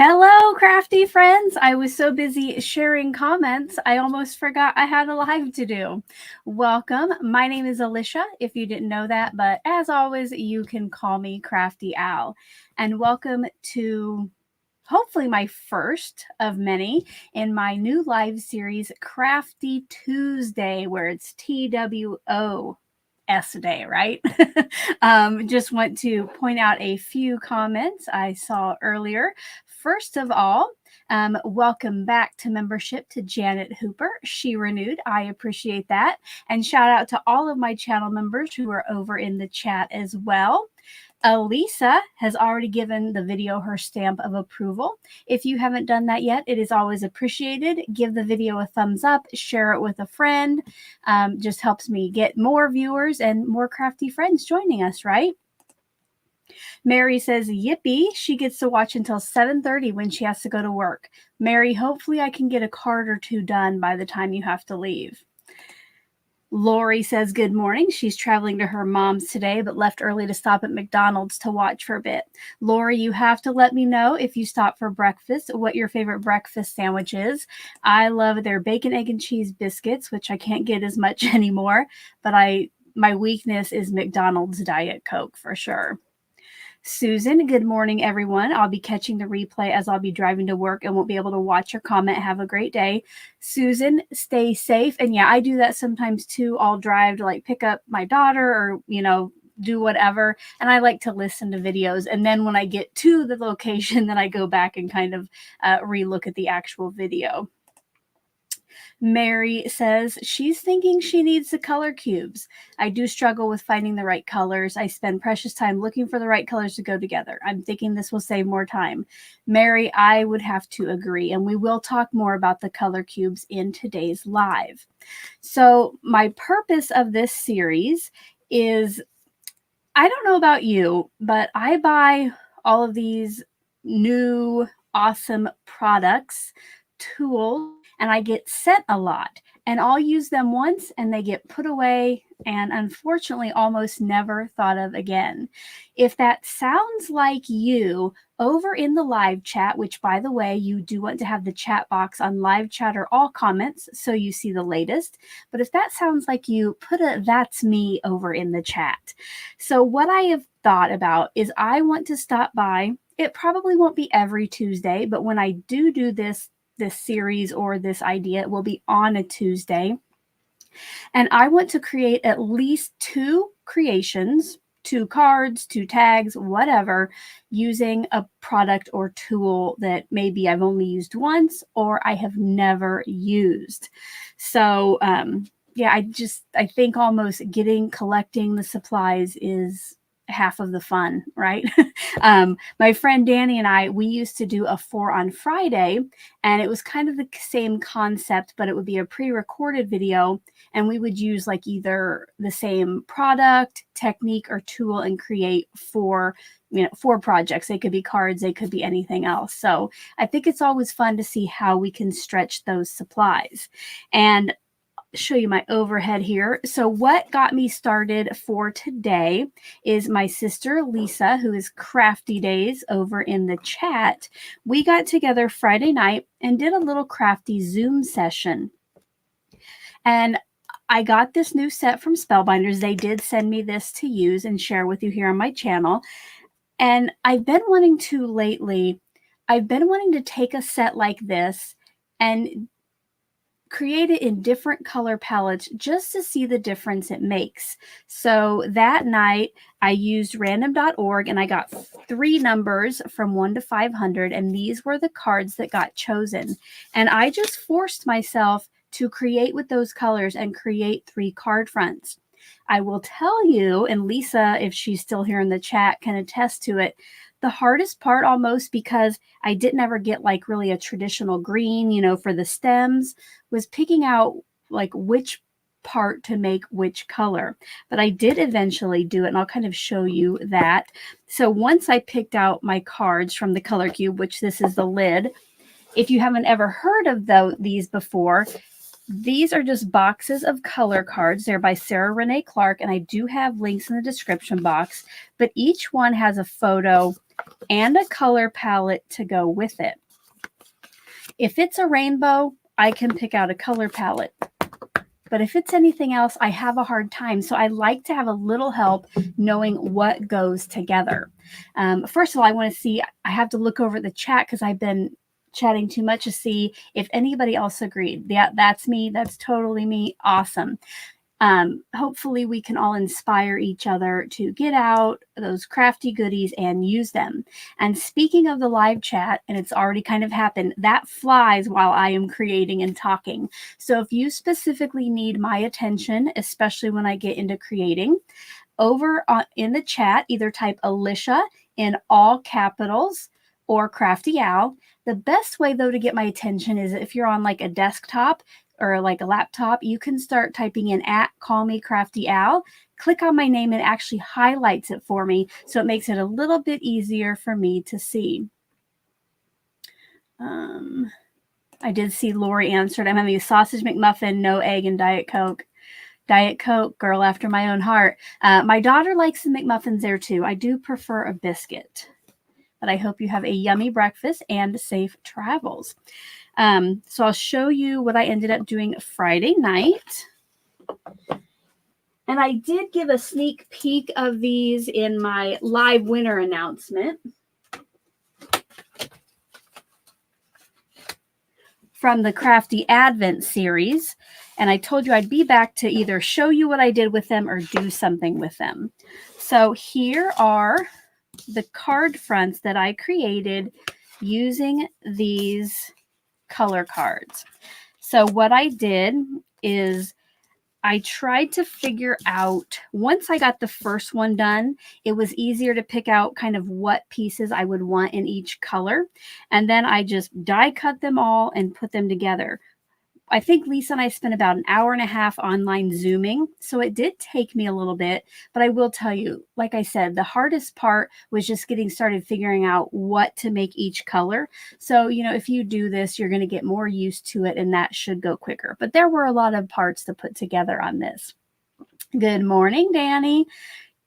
Hello, crafty friends. I was so busy sharing comments, I almost forgot I had a live to do. Welcome. My name is Alicia, if you didn't know that, but as always, you can call me Crafty Al. And welcome to hopefully my first of many in my new live series, Crafty Tuesday, where it's TWO. Day, right? Just want to point out a few comments I saw earlier. First of all, welcome back to membership to Janet Hooper. She renewed. I appreciate that. And shout out to all of my channel members who are over in the chat as well. Elisa has already given the video her stamp of approval. If you haven't done that yet, it is always appreciated. Give the video a thumbs up, share it with a friend. Just helps me get more viewers and more crafty friends joining us, right? Mary says, yippee, she gets to watch until 7:30 when she has to go to work. Mary, hopefully I can get a card or two done by the time you have to leave. Lori says, good morning. She's traveling to her mom's today, but left early to stop at McDonald's to watch for a bit. Lori, you have to let me know if you stop for breakfast, what your favorite breakfast sandwich is. I love their bacon, egg, and cheese biscuits, which I can't get as much anymore, but my weakness is McDonald's Diet Coke for sure. Susan, good morning, everyone. I'll be catching the replay as I'll be driving to work and won't be able to watch your comment. Have a great day. Susan, stay safe. And yeah, I do that sometimes too. I'll drive to like pick up my daughter or, do whatever. And I like to listen to videos. And then when I get to the location, then I go back and kind of relook at the actual video. Mary says she's thinking she needs the color cubes. I do struggle with finding the right colors. I spend precious time looking for the right colors to go together. I'm thinking this will save more time. Mary, I would have to agree, and we will talk more about the color cubes in today's live. So my purpose of this series is, I don't know about you, but I buy all of these new awesome products, tools, and I get sent a lot, and I'll use them once and they get put away and unfortunately almost never thought of again. If that sounds like you, over in the live chat, which by the way, you do want to have the chat box on live chat or all comments so you see the latest. But if that sounds like you, put a that's me over in the chat. So what I have thought about is I want to stop by. It probably won't be every Tuesday, but when I do this series or this idea, it will be on a Tuesday. And I want to create at least 2 creations, 2 cards, 2 tags, whatever, using a product or tool that maybe I've only used once or I have never used. So yeah, I think almost collecting the supplies is half of the fun, right? My friend Danny and we used to do a 4 on Friday, and it was kind of the same concept, but it would be a pre-recorded video, and we would use like either the same product, technique, or tool and create 4 projects. They could be cards, they could be anything else. So I think it's always fun to see how we can stretch those supplies. And show you my overhead here. So what got me started for today is my sister Lisa, who is Crafty Days over in the chat. We got together Friday night and did a little crafty Zoom session. And I got this new set from Spellbinders. They did send me this to use and share with you here on my channel. And I've been wanting to take a set like this and create it in different color palettes just to see the difference it makes. So that night I used random.org and I got 3 numbers from 1 to 500, and these were the cards that got chosen. And I just forced myself to create with those colors and create 3 card fronts. I will tell you, and Lisa, if she's still here in the chat, can attest to it, the hardest part almost, because I didn't ever get like really a traditional green, for the stems, was picking out like which part to make which color. But I did eventually do it, and I'll kind of show you that. So once I picked out my cards from the color cube, which this is the lid, if you haven't ever heard of these before, these are just boxes of color cards. They're by Sarah Renae Clark, and I do have links in the description box, but each one has a photo and a color palette to go with it. If it's a rainbow, I can pick out a color palette. But if it's anything else, I have a hard time. So I like to have a little help knowing what goes together. First of all, I want to see, I have to look over the chat because I've been chatting too much to see if anybody else agreed. Yeah, that's me. That's totally me. Awesome. Hopefully we can all inspire each other to get out those crafty goodies and use them. And speaking of the live chat, and it's already kind of happened, that flies while I am creating and talking. So if you specifically need my attention, especially when I get into creating, over in the chat, either type Alicia in all capitals or Crafty Owl. The best way though to get my attention is if you're on like a desktop or like a laptop, you can start typing in @Call Me Crafty Owl. Click on my name and it actually highlights it for me. So it makes it a little bit easier for me to see. I did see Lori answered. I'm having a sausage McMuffin, no egg and Diet Coke. Diet Coke, girl after my own heart. My daughter likes the McMuffins there too. I do prefer a biscuit. But I hope you have a yummy breakfast and safe travels. So I'll show you what I ended up doing Friday night. And I did give a sneak peek of these in my live winner announcement from the Crafty Advent series. And I told you I'd be back to either show you what I did with them or do something with them. So here are the card fronts that I created using these color cards. So what I did is I tried to figure out, once I got the first one done, it was easier to pick out kind of what pieces I would want in each color. And then I just die cut them all and put them together. I think Lisa and I spent about an hour and a half online Zooming. So it did take me a little bit, but I will tell you, like I said, the hardest part was just getting started figuring out what to make each color. So, you know, if you do this, you're going to get more used to it and that should go quicker. But there were a lot of parts to put together on this. Good morning, Danny.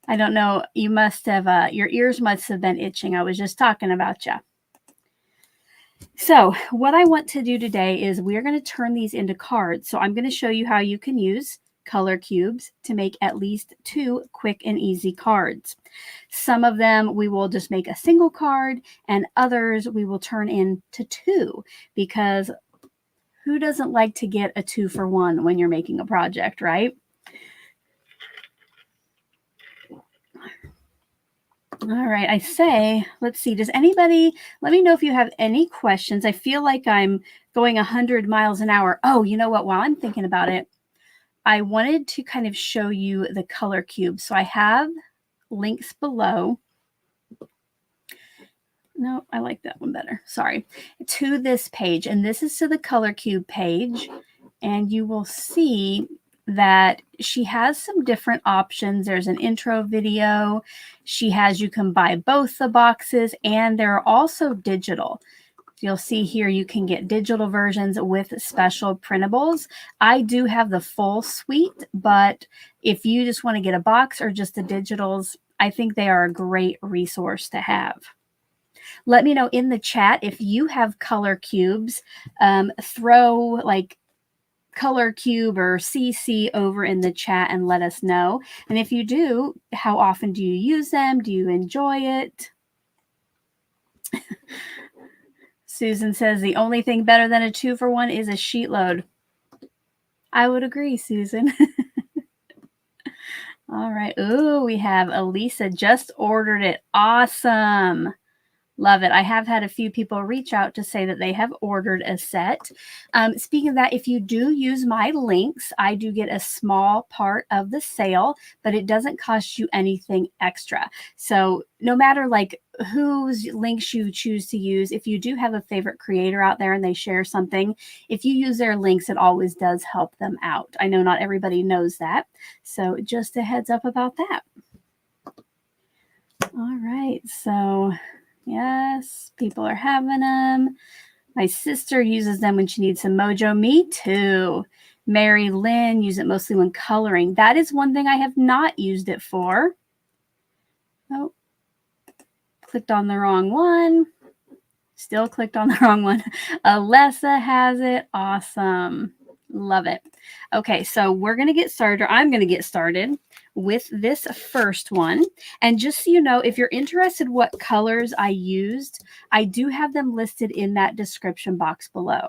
I don't know. You must have, your ears must have been itching. I was just talking about you. So what I want to do today is we're going to turn these into cards. So I'm going to show you how you can use color cubes to make at least 2 quick and easy cards. Some of them we will just make a single card and others we will turn into 2 because who doesn't like to get a 2-for-1 when you're making a project, right? All right, I say, let's see, does anybody, let me know if you have any questions. I feel like I'm going 100 miles an hour. Oh, you know what, while I'm thinking about it, I wanted to kind of show you the color cube. So I have links below. No, I like that one better. Sorry. To this page, and this is to the color cube page, and you will see that she has some different options. There's an intro video. She has, you can buy both the boxes, and they're also digital. You'll see here you can get digital versions with special printables. I do have the full suite, but if you just want to get a box or just the digitals, I think they are a great resource to have. Let me know in the chat if you have color cubes. Throw like color cube or CC over in the chat and let us know. And if you do, how often do you use them? Do you enjoy it? Susan says the only thing better than a 2-for-1 is a sheet load. I would agree, Susan. All right. Ooh, we have Elisa just ordered it. Awesome. Love it. I have had a few people reach out to say that they have ordered a set. Speaking of that, if you do use my links, I do get a small part of the sale, but it doesn't cost you anything extra. So no matter like whose links you choose to use, if you do have a favorite creator out there and they share something, if you use their links, it always does help them out. I know not everybody knows that. So just a heads up about that. All right. So yes, people are having them. My sister uses them when she needs some mojo. Me too. Mary Lynn uses it mostly when coloring. That is one thing I have not used it for. Oh, clicked on the wrong one. Still clicked on the wrong one. Alessa has it. Awesome. Love it. Okay, so we're going to get started. I'm going to get started with this first one. And just so you know, if you're interested what colors I used, I do have them listed in that description box below.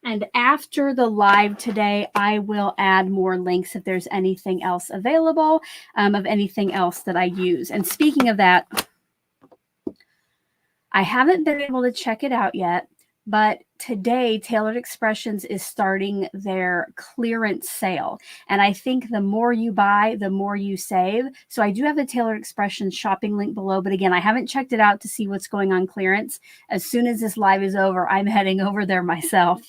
And after the live today, I will add more links if there's anything else available of anything else that I use. And speaking of that, I haven't been able to check it out yet, but today Tailored Expressions is starting their clearance sale. And I think the more you buy, the more you save. So I do have a Tailored Expressions shopping link below, but again, I haven't checked it out to see what's going on clearance. As soon as this live is over, I'm heading over there myself.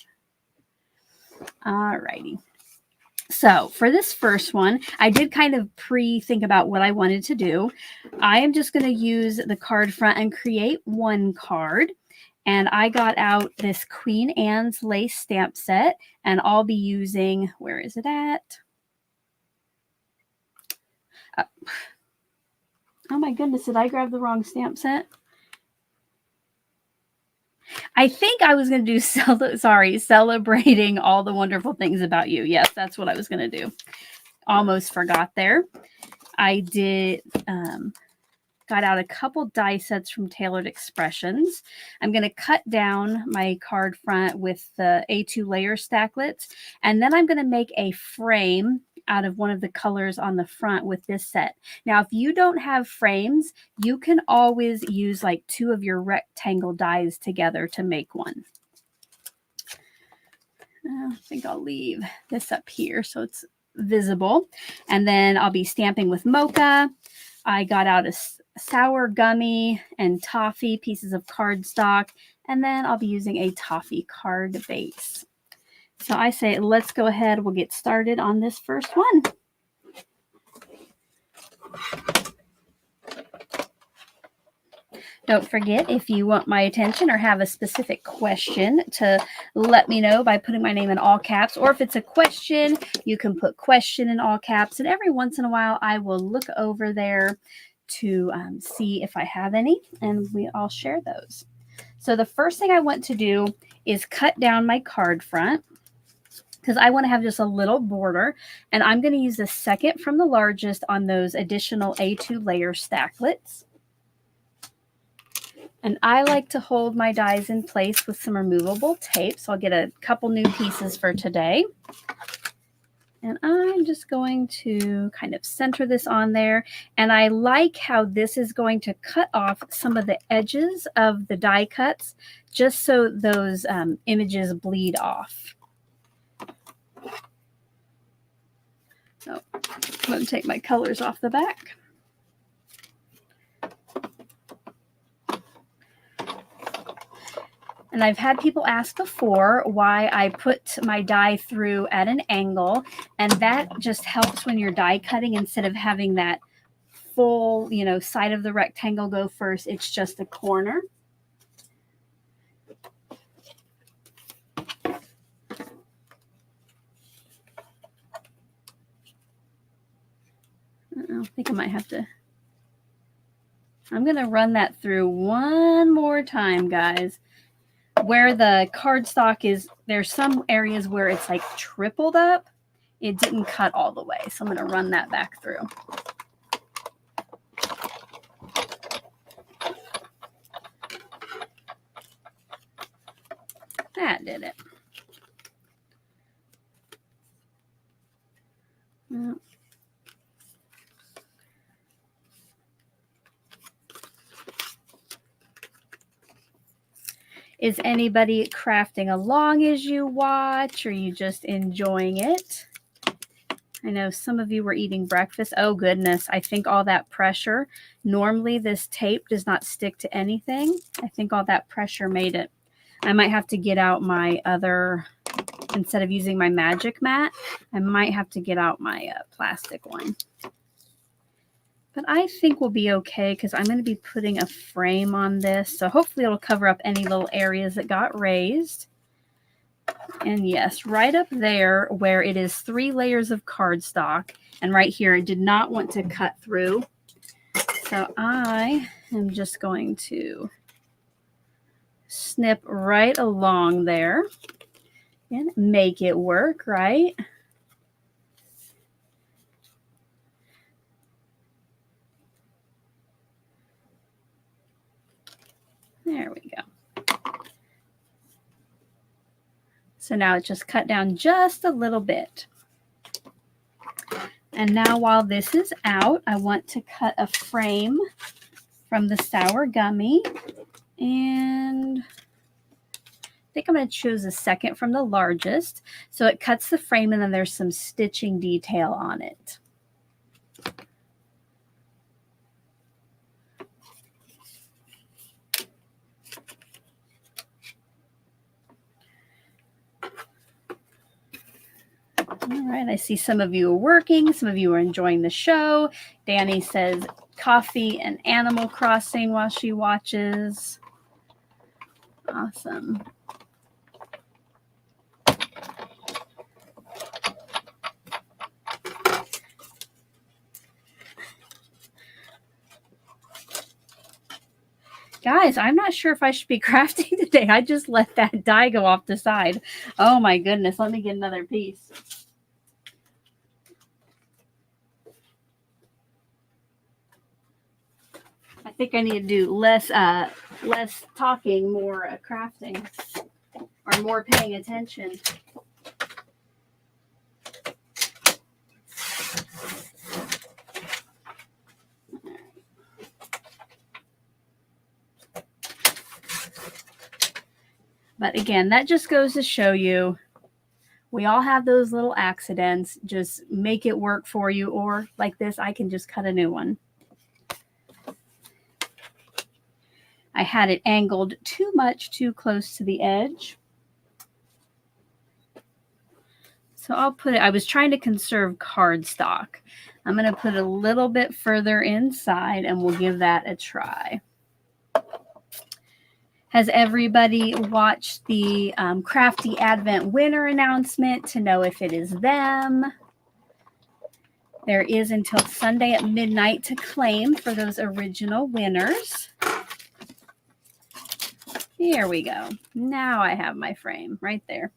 All righty. So for this first one, I did kind of pre-think about what I wanted to do. I am just going to use the card front and create one card. And I got out this Queen Anne's lace stamp set, and I'll be using, where is it at? Oh my goodness, did I grab the wrong stamp set? I think I was going to do, celebrating all the wonderful things about you. Yes, that's what I was going to do. Almost forgot there. I did, got out a couple die sets from Tailored Expressions. I'm going to cut down my card front with the A2 layer stacklets. And then I'm going to make a frame out of one of the colors on the front with this set. Now, if you don't have frames, you can always use like 2 of your rectangle dies together to make one. I think I'll leave this up here so it's visible. And then I'll be stamping with Mocha. I got out a sour gummy and toffee pieces of cardstock. And then I'll be using a toffee card base. So I say, let's go ahead. We'll get started on this first one. Don't forget, if you want my attention or have a specific question, to let me know by putting my name in all caps. Or if it's a question, you can put question in all caps. And every once in a while, I will look over there to see if I have any, and I'll share those. So the first thing I want to do is cut down my card front, because I want to have just a little border, and I'm going to use the second from the largest on those additional A2 layer stacklets. And I like to hold my dies in place with some removable tape, so I'll get a couple new pieces for today. And I'm just going to kind of center this on there. And I like how this is going to cut off some of the edges of the die cuts, just so those images bleed off. So I'm going to take my colors off the back. And I've had people ask before why I put my die through at an angle, and that just helps when you're die cutting. Instead of having that full, side of the rectangle go first, it's just a corner. I think I might have to. I'm going to run that through one more time, guys. Where the cardstock is, there's some areas where it's like tripled up. It didn't cut all the way, so I'm going to run that back through. That did it. Is anybody crafting along as you watch, or are you just enjoying it? I know some of you were eating breakfast. Oh goodness, I think all that pressure, normally this tape does not stick to anything. I think all that pressure made it. I might have to get out my other, instead of using my magic mat, I might have to get out my plastic one. But I think we'll be okay because I'm going to be putting a frame on this. So hopefully it'll cover up any little areas that got raised. And yes, right up there where it is 3 layers of cardstock And right here, I did not want to cut through. So I am just going to snip right along there and make it work, right? There we go. So now it's just cut down just a little bit. And now while this is out, I want to cut a frame from the Sour Gummy. And I think I'm going to choose a second from the largest. So it cuts the frame and then there's some stitching detail on it. All right, I see some of you are working, some of you are enjoying the show. Danny says coffee and Animal Crossing while she watches. Awesome. Guys, I'm not sure if I should be crafting today. I just let that die go off the side. Oh my goodness, let me get another piece. I think I need to do less talking, more crafting, or more paying attention. But again, that just goes to show you, we all have those little accidents. Just make it work for you, or like this, I can just cut a new one. I had it angled too much, too close to the edge. So I'll put it, I was trying to conserve cardstock. I'm going to put a little bit further inside and we'll give that a try. Has everybody watched the Crafty Advent winner announcement to know if it is them? There is until Sunday at midnight to claim for those original winners. Here we go. Now I have my frame right there.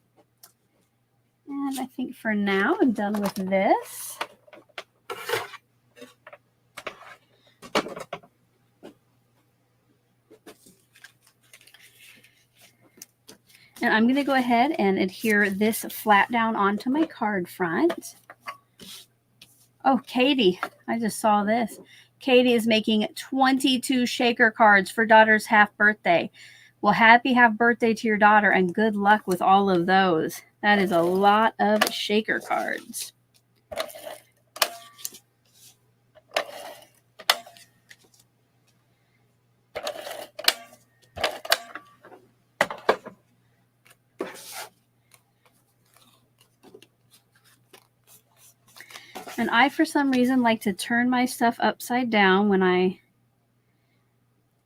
And I think for now I'm done with this. And I'm going to go ahead and adhere this flat down onto my card front. Oh, Katie, I just saw this. Katie is making 22 shaker cards for daughter's half birthday. Well, happy half birthday to your daughter and good luck with all of those. That is a lot of shaker cards. And I, for some reason, like to turn my stuff upside down when I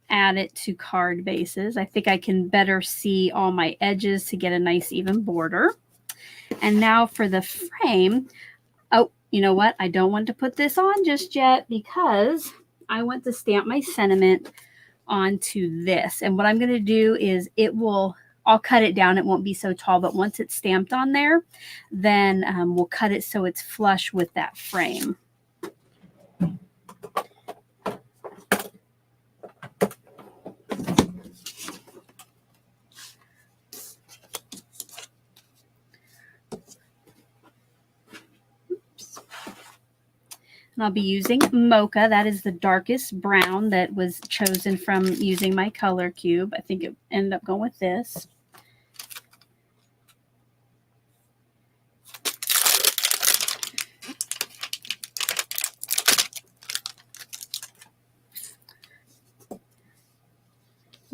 add it to card bases. I think I can better see all my edges to get a nice even border. And now for the frame. Oh, you know what? I don't want to put this on just yet because I want to stamp my sentiment onto this. And what I'm going to do is I'll cut it down. It won't be so tall, but once it's stamped on there, then we'll cut it so it's flush with that frame. And I'll be using Mocha. That is the darkest brown that was chosen from using my color cube. I think it ended up going with this.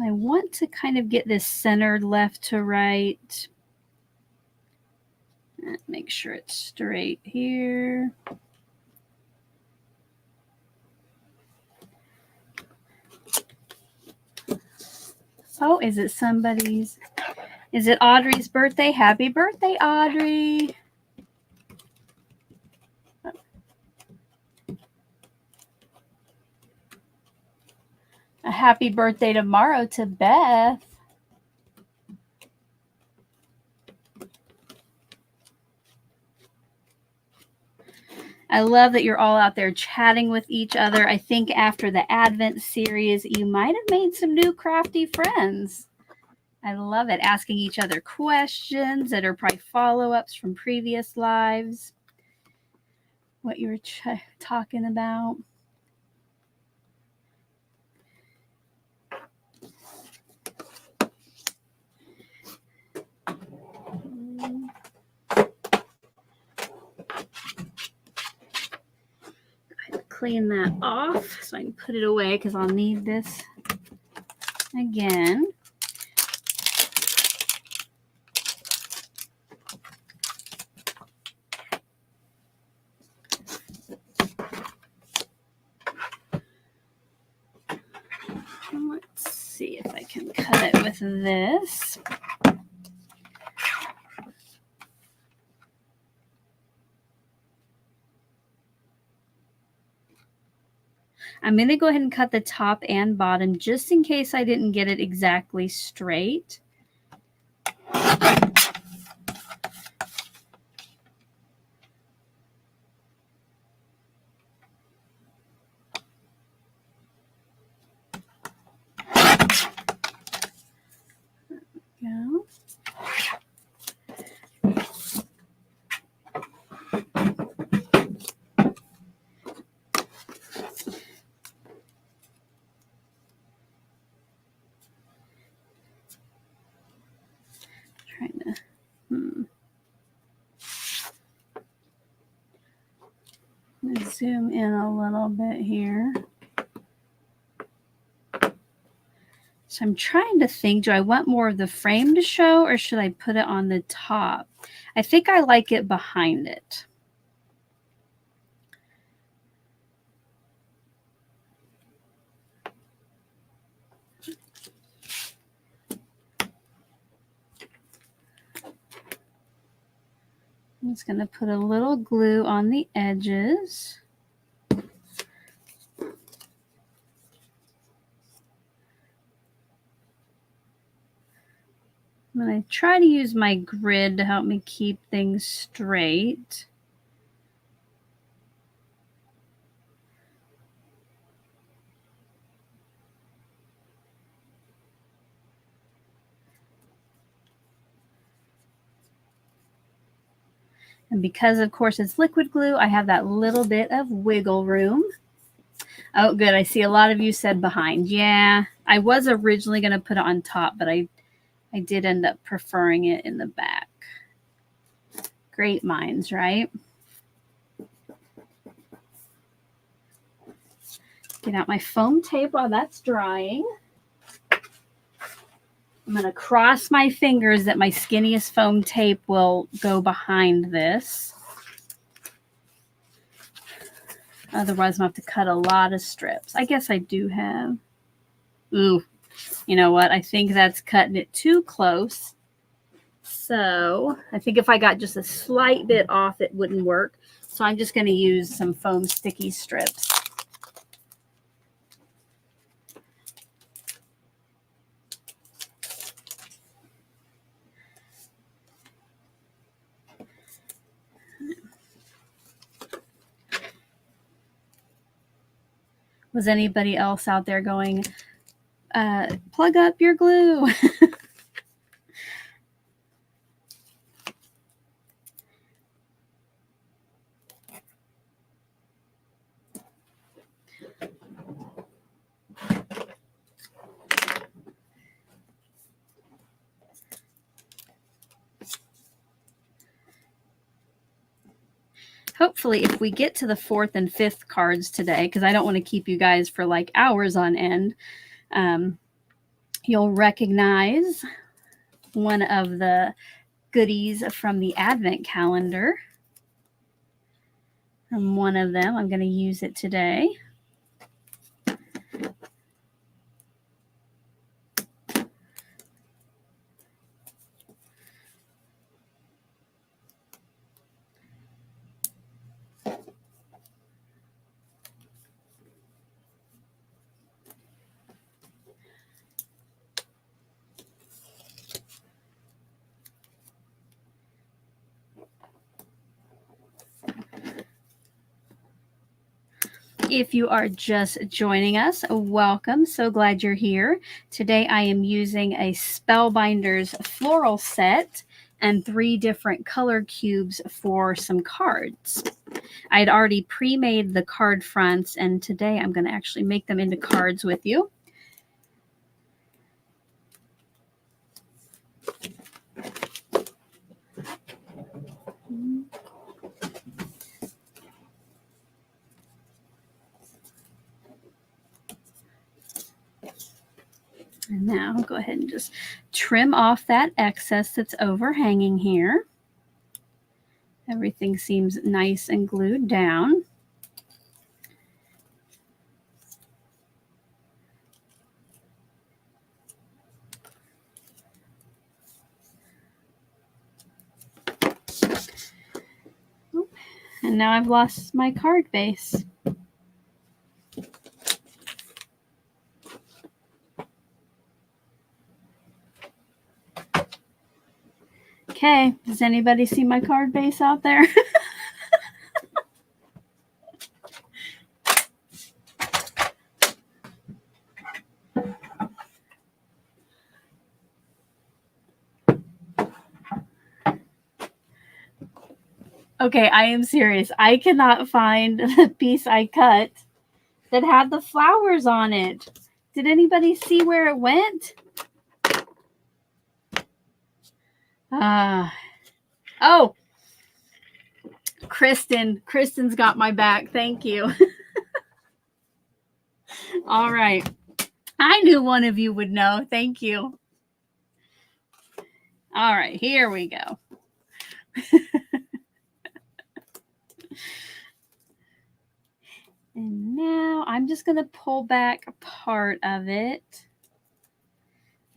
I want to kind of get this centered left to right. Make sure it's straight here. Oh, is it somebody's? Is it Audrey's birthday? Happy birthday, Audrey. A happy birthday tomorrow to Beth. I love that you're all out there chatting with each other. I think after the Advent series, you might have made some new crafty friends. I love it. Asking each other questions that are probably follow-ups from previous lives. What you were talking about. Clean that off so I can put it away because I'll need this again. Let's see if I can cut it with this. I'm going to go ahead and cut the top and bottom just in case I didn't get it exactly straight. Go. Trying to zoom in a little bit here. So I'm trying to think, do I want more of the frame to show or should I put it on the top? I think I like it behind it. I'm just going to put a little glue on the edges. I'm going to try to use my grid to help me keep things straight. And because, of course, it's liquid glue, I have that little bit of wiggle room. Oh, good. I see a lot of you said behind. Yeah, I was originally going to put it on top, but I did end up preferring it in the back. Great minds, right? Get out my foam tape while that's drying. I'm going to cross my fingers that my skinniest foam tape will go behind this. Otherwise, I'm going to have to cut a lot of strips. I guess I do have. Ooh, you know what? I think that's cutting it too close. So I think if I got just a slight bit off, it wouldn't work. So I'm just going to use some foam sticky strips. Was anybody else out there going, plug up your glue? Hopefully, if we get to the 4th and 5th cards today, because I don't want to keep you guys for like hours on end, you'll recognize one of the goodies from the Advent calendar. From one of them, I'm going to use it today. If you are just joining us, welcome. So glad you're here. Today I am using a Spellbinders floral set and 3 different color cubes for some cards. I had already pre-made the card fronts, and today I'm going to actually make them into cards with you. And now go ahead and just trim off that excess that's overhanging here. Everything seems nice and glued down. And now I've lost my card base. Okay, does anybody see my card base out there? Okay, I am serious. I cannot find the piece I cut that had the flowers on it. Did anybody see where it went? Oh, Kristen's got my back. Thank you. All right. I knew one of you would know. Thank you. All right, here we go. And now I'm just going to pull back a part of it.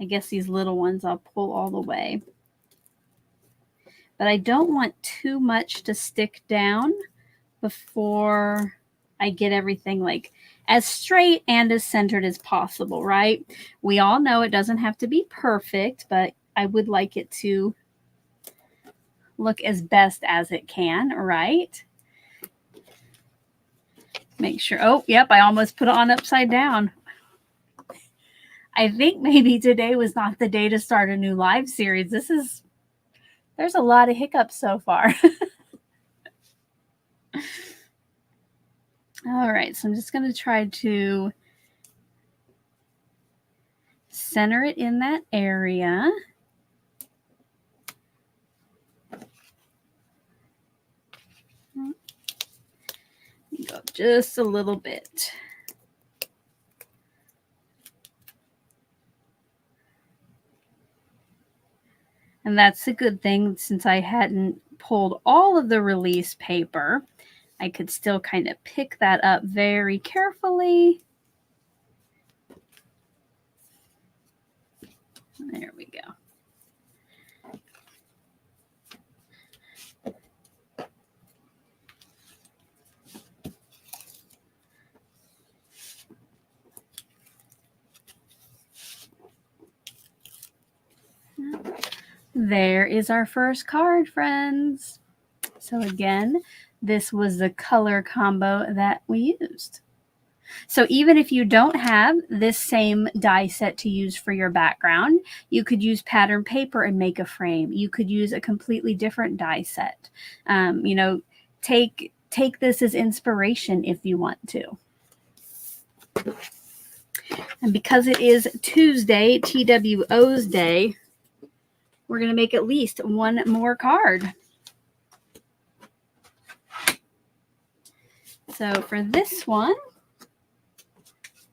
I guess these little ones I'll pull all the way. But I don't want too much to stick down before I get everything like as straight and as centered as possible, right? We all know it doesn't have to be perfect, but I would like it to look as best as it can, right? Make sure, oh, yep, I almost put it on upside down. I think maybe today was not the day to start a new live series. There's a lot of hiccups so far. All right, so I'm just going to try to center it in that area. Go just a little bit. And that's a good thing, since I hadn't pulled all of the release paper, I could still kind of pick that up very carefully. There we go. There is our first card, friends. So again, this was the color combo that we used. So even if you don't have this same die set to use for your background, you could use pattern paper and make a frame. You could use a completely different die set. You know, take this as inspiration if you want to. And because it is Tuesday, TWOsday, we're going to make at least one more card. So for this one,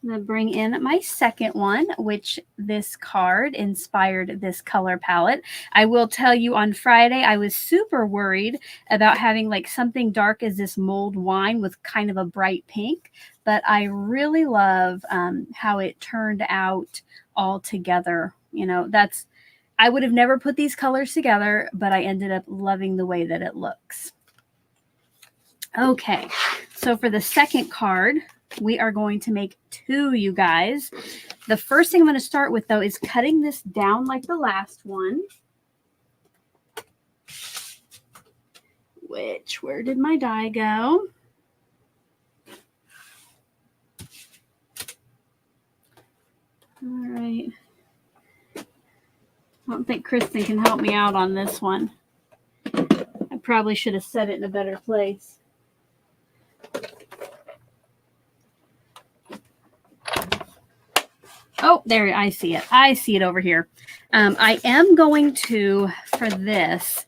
I'm going to bring in my second one, which this card inspired this color palette. I will tell you, on Friday, I was super worried about having like something dark as this mulled wine with kind of a bright pink, but I really love how it turned out all together. You know, I would have never put these colors together, but I ended up loving the way that it looks. Okay, so for the second card, we are going to make 2, you guys. The first thing I'm going to start with, though, is cutting this down like the last one. Where did my die go? All right. I don't think Kristen can help me out on this one. I probably should have set it in a better place. Oh, there, I see it. I see it over here. I am going to, for this,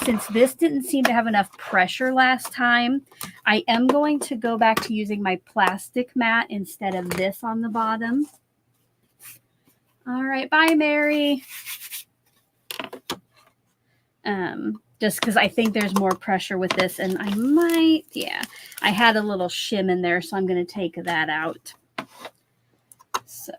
since this didn't seem to have enough pressure last time, I am going to go back to using my plastic mat instead of this on the bottom. All right, bye, Mary. Just because I think there's more pressure with this, and I might, yeah, I had a little shim in there, so I'm going to take that out. So,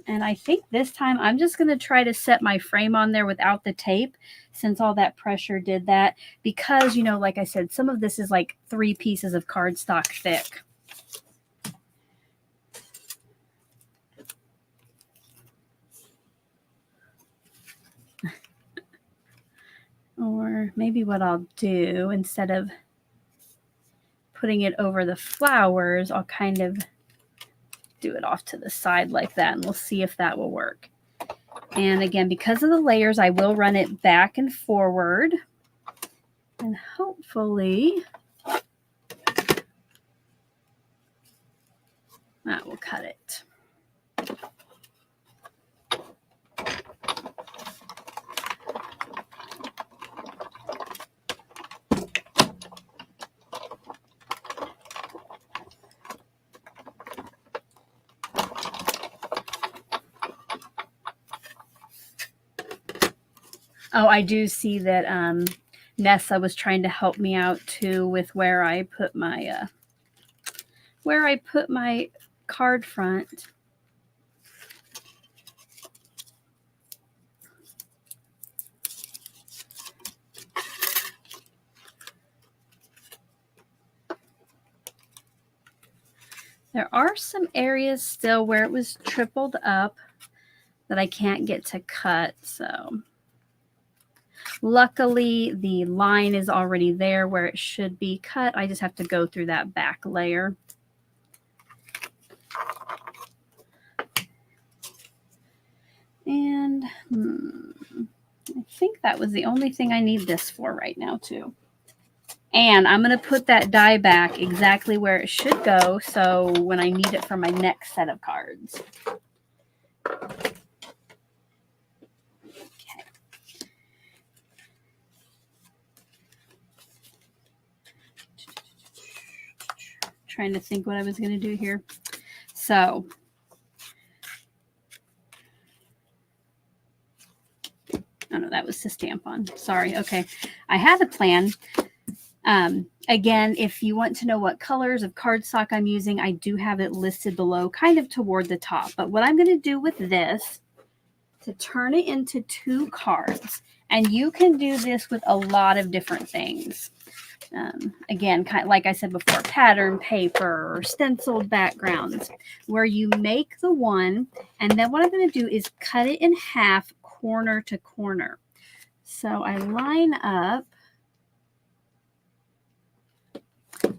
and I think this time I'm just going to try to set my frame on there without the tape, since all that pressure did that, because, you know, like I said, some of this is like 3 pieces of cardstock thick. Or maybe what I'll do, instead of putting it over the flowers, I'll kind of do it off to the side like that, and we'll see if that will work. And again, because of the layers, I will run it back and forward, and hopefully that will cut it. Oh, I do see that Nessa was trying to help me out too with where I put my card front. There are some areas still where it was tripled up that I can't get to cut, so luckily the line is already there where it should be cut. I just have to go through that back layer. And I think that was the only thing I need this for right now too. And I'm going to put that die back exactly where it should go, so when I need it for my next set of cards. Okay. Trying to think what I was going to do here. So oh no, that was to stamp on. Sorry. Okay. I had a plan. Again, if you want to know what colors of cardstock I'm using, I do have it listed below, kind of toward the top. But what I'm going to do with this, to turn it into 2 cards, and you can do this with a lot of different things. Again, kind of, like I said before, pattern paper or stenciled backgrounds, where you make the one, and then what I'm going to do is cut it in half, corner to corner. So I line up.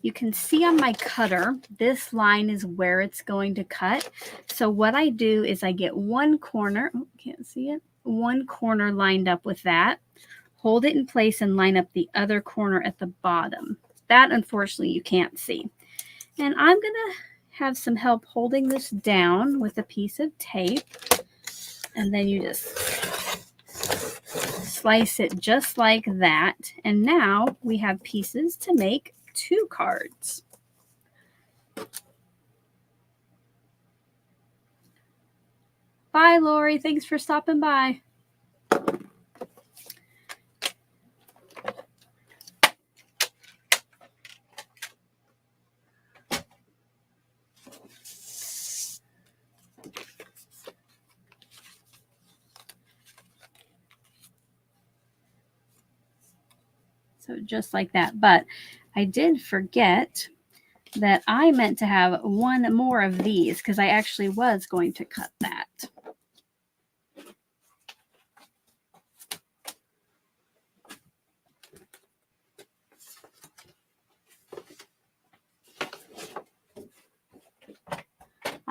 You can see on my cutter, this line is where it's going to cut. So what I do is I get one corner, oh, can't see it, one corner lined up with that, hold it in place and line up the other corner at the bottom. That, unfortunately, you can't see. And I'm going to have some help holding this down with a piece of tape. And then you just slice it just like that. And now we have pieces to make 2 cards. Bye, Lori. Thanks for stopping by. So just like that. But I did forget that I meant to have one more of these, because I actually was going to cut that.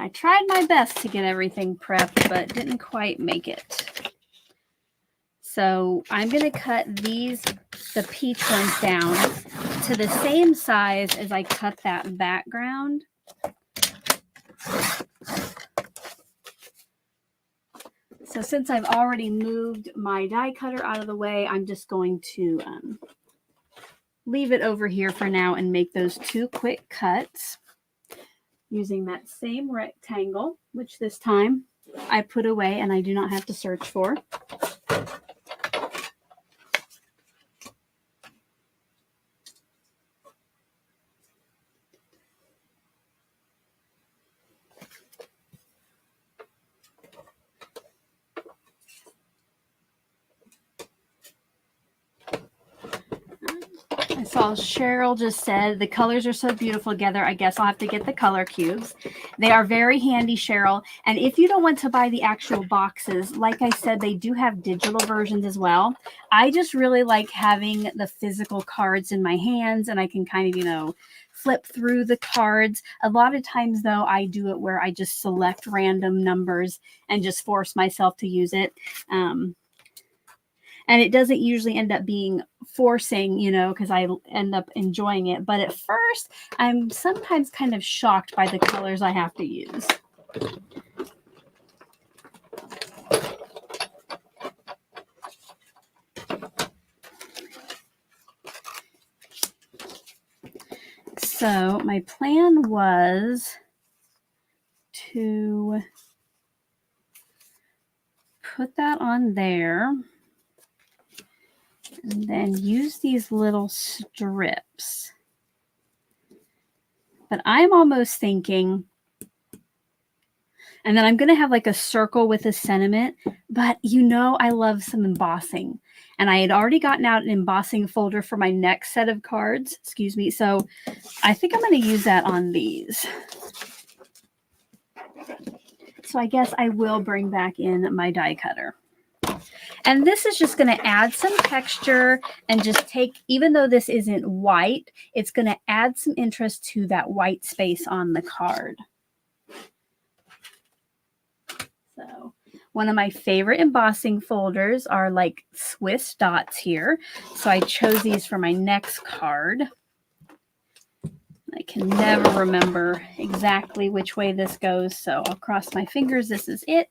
I tried my best to get everything prepped, but didn't quite make it. So I'm going to cut the peach ones down to the same size as I cut that background. So since I've already moved my die cutter out of the way, I'm just going to leave it over here for now and make those 2 quick cuts using that same rectangle, which this time I put away and I do not have to search for. I saw Cheryl just said the colors are so beautiful together. I guess I'll have to get the color cubes. They are very handy, Cheryl. And if you don't want to buy the actual boxes, like I said, they do have digital versions as well. I just really like having the physical cards in my hands, and I can kind of, you know, flip through the cards. A lot of times, though, I do it where I just select random numbers and just force myself to use it. And it doesn't usually end up being forcing, you know, because I end up enjoying it. But at first, I'm sometimes kind of shocked by the colors I have to use. So my plan was to put that on there. And then use these little strips. But I'm almost thinking, and then I'm going to have like a circle with a sentiment, but you know I love some embossing. And I had already gotten out an embossing folder for my next set of cards, excuse me. So I think I'm going to use that on these. So I guess I will bring back in my die cutter. And this is just going to add some texture and just take, even though this isn't white, it's going to add some interest to that white space on the card. So one of my favorite embossing folders are like Swiss dots here. So I chose these for my next card. I can never remember exactly which way this goes, so I'll cross my fingers. This is it.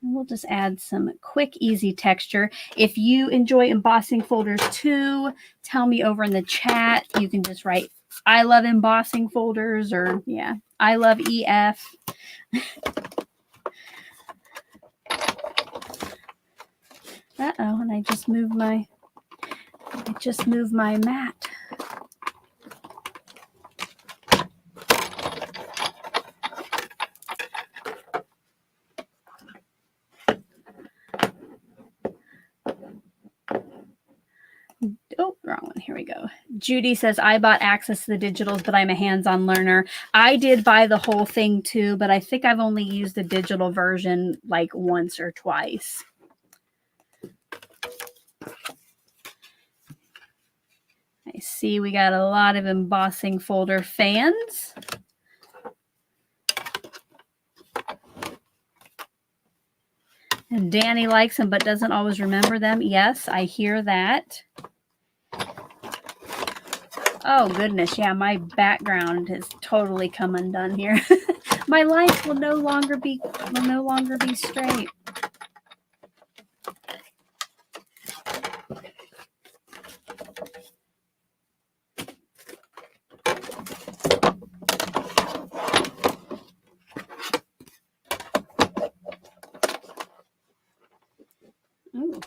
We'll just add some quick, easy texture. If you enjoy embossing folders too, tell me over in the chat. You can just write, I love embossing folders, or yeah, I love EF. Uh-oh, and I just moved my mat. Oh, wrong one. Here we go. Judy says, I bought access to the digitals, but I'm a hands-on learner. I did buy the whole thing too, but I think I've only used the digital version like once or twice. I see we got a lot of embossing folder fans. And Danny likes them, but doesn't always remember them. Yes, I hear that. Oh, goodness. Yeah, my background has totally come undone here. My life will no longer be straight. Ooh.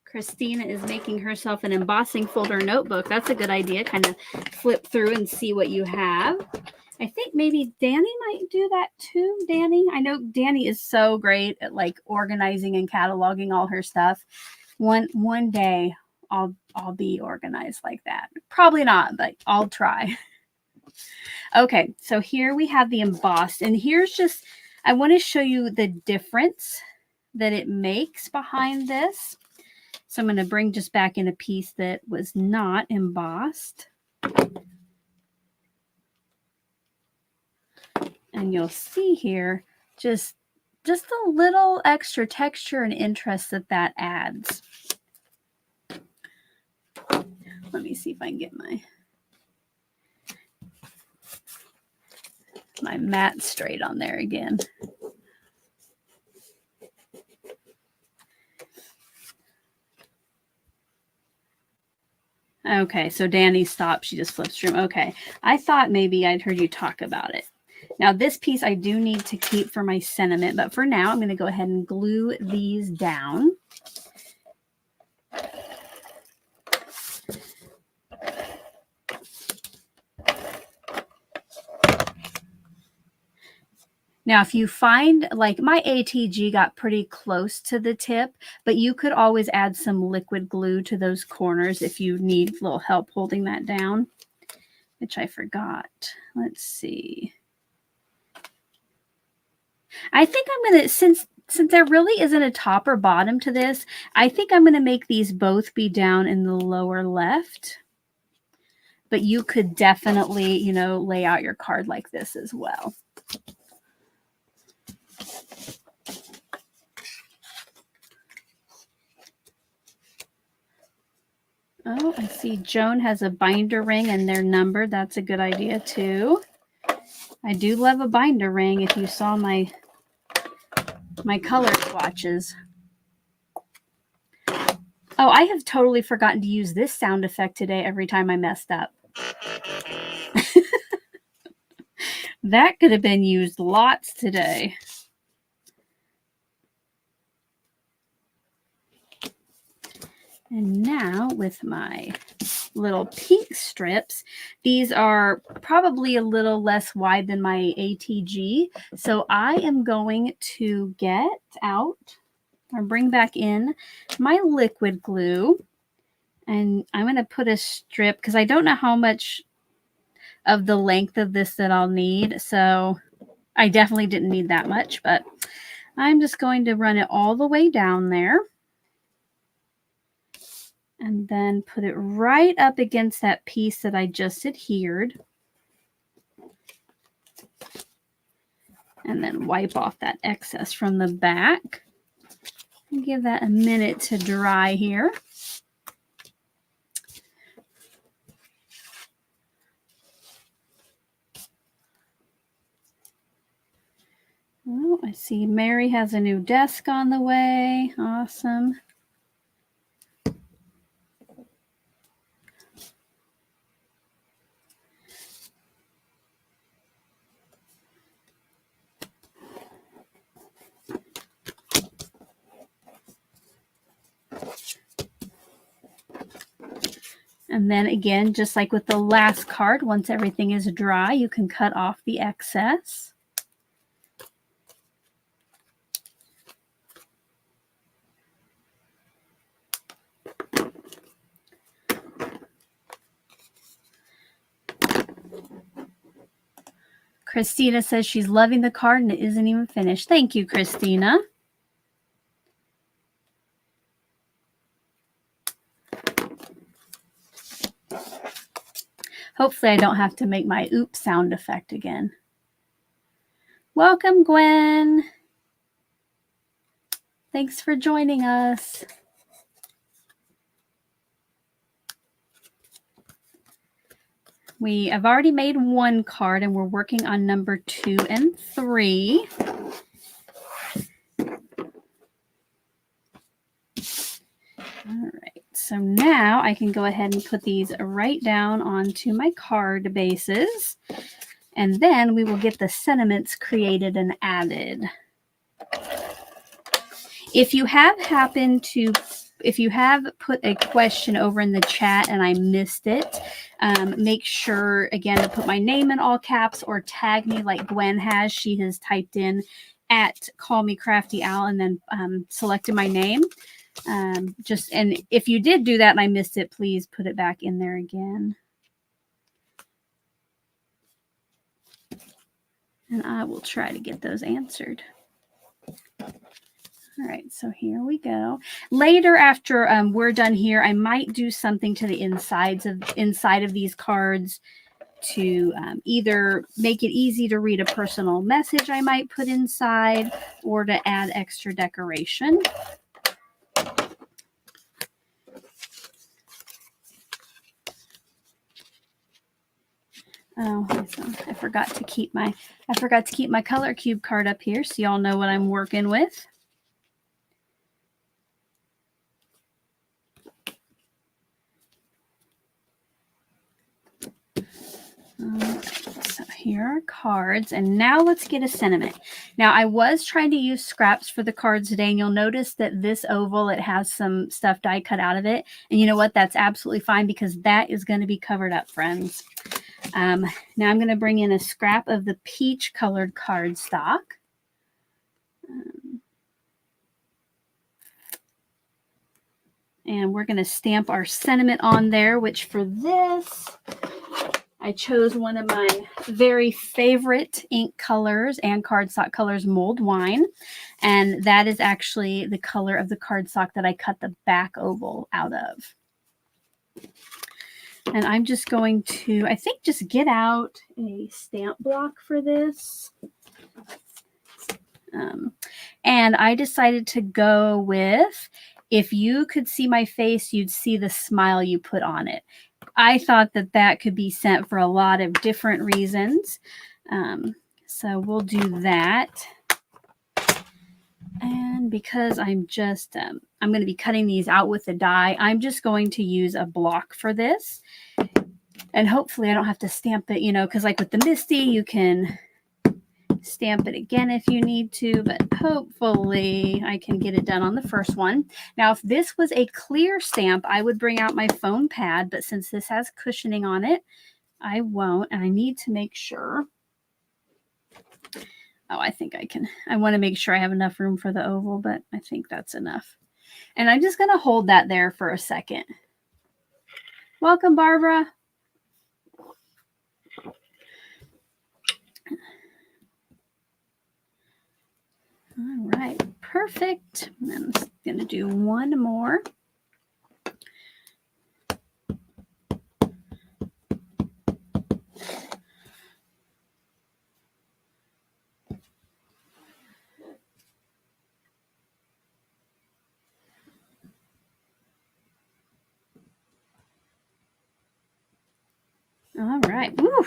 Christina is making herself an embossing folder notebook. That's a good idea. Kind of flip through and see what you have. I think maybe Danny might do that too. Danny, I know Danny is so great at like organizing and cataloging all her stuff. One day I'll be organized like that. Probably not, but I'll try. Okay, so here we have the embossed, and here's just, I want to show you the difference that it makes behind this. So I'm going to bring just back in a piece that was not embossed. And you'll see here just a little extra texture and interest that adds. Let me see if I can get my mat straight on there again. Okay, so Danny stopped. She just flipped stream. Okay, I thought maybe I'd heard you talk about it. Now, this piece I do need to keep for my sentiment, but for now, I'm going to go ahead and glue these down. Now, if you find, like my ATG got pretty close to the tip, but you could always add some liquid glue to those corners if you need a little help holding that down, which I forgot. Let's see. I think I'm going to, since there really isn't a top or bottom to this, I think I'm going to make these both be down in the lower left. But you could definitely, you know, lay out your card like this as well. Oh, I see Joan has a binder ring and they're numbered. That's a good idea too. I do love a binder ring if you saw my color swatches. Oh, I have totally forgotten to use this sound effect today every time I messed up. That could have been used lots today. And now with my little pink strips, these are probably a little less wide than my ATG. So I am going to get out or bring back in my liquid glue. And I'm going to put a strip because I don't know how much of the length of this that I'll need. So I definitely didn't need that much, but I'm just going to run it all the way down there. And then put it right up against that piece that I just adhered. And then wipe off that excess from the back. And give that a minute to dry here. Oh, I see Mary has a new desk on the way. Awesome. And then again, just like with the last card, once everything is dry, you can cut off the excess. Christina says she's loving the card and it isn't even finished. Thank you, Christina. Hopefully I don't have to make my oops sound effect again. Welcome, Gwen. Thanks for joining us. We have already made one card and we're working on number 2 and 3. All right, so now I can go ahead and put these right down onto my card bases, and then we will get the sentiments created and added. If you have put a question over in the chat and I missed it, make sure again to put my name in all caps or tag me like Gwen has. She has typed in at Call Me Crafty Al and then selected my name. And if you did do that and I missed it, please put it back in there again. And I will try to get those answered. All right, so here we go. Later, after we're done here, I might do something to the inside of these cards to either make it easy to read a personal message I might put inside or to add extra decoration. Oh, I forgot to keep my color cube card up here so y'all know what I'm working with. So here are cards, and now let's get a sentiment. Now I was trying to use scraps for the cards today, and you'll notice that this oval, it has some stuff die cut out of it, and you know what, that's absolutely fine because that is going to be covered up, friends. Now I'm going to bring in a scrap of the peach colored cardstock. And we're going to stamp our sentiment on there, which for this, I chose one of my very favorite ink colors and cardstock colors, Mulled Wine. And that is actually the color of the cardstock that I cut the back oval out of. And I'm just going to, I think, just get out a stamp block for this. And I decided to go with, if you could see my face, you'd see the smile you put on it. I thought that that could be sent for a lot of different reasons. So we'll do that. And because I'm just, I'm going to be cutting these out with the die, I'm just going to use a block for this. And hopefully I don't have to stamp it, you know, because like with the Misty, you can stamp it again if you need to, but hopefully I can get it done on the first one. Now, if this was a clear stamp, I would bring out my foam pad, but since this has cushioning on it, I won't, and I need to make sure. Oh, I think I can. I want to make sure I have enough room for the oval, but I think that's enough. And I'm just going to hold that there for a second. Welcome, Barbara. All right, perfect. And I'm just going to do one more. All right. Woo.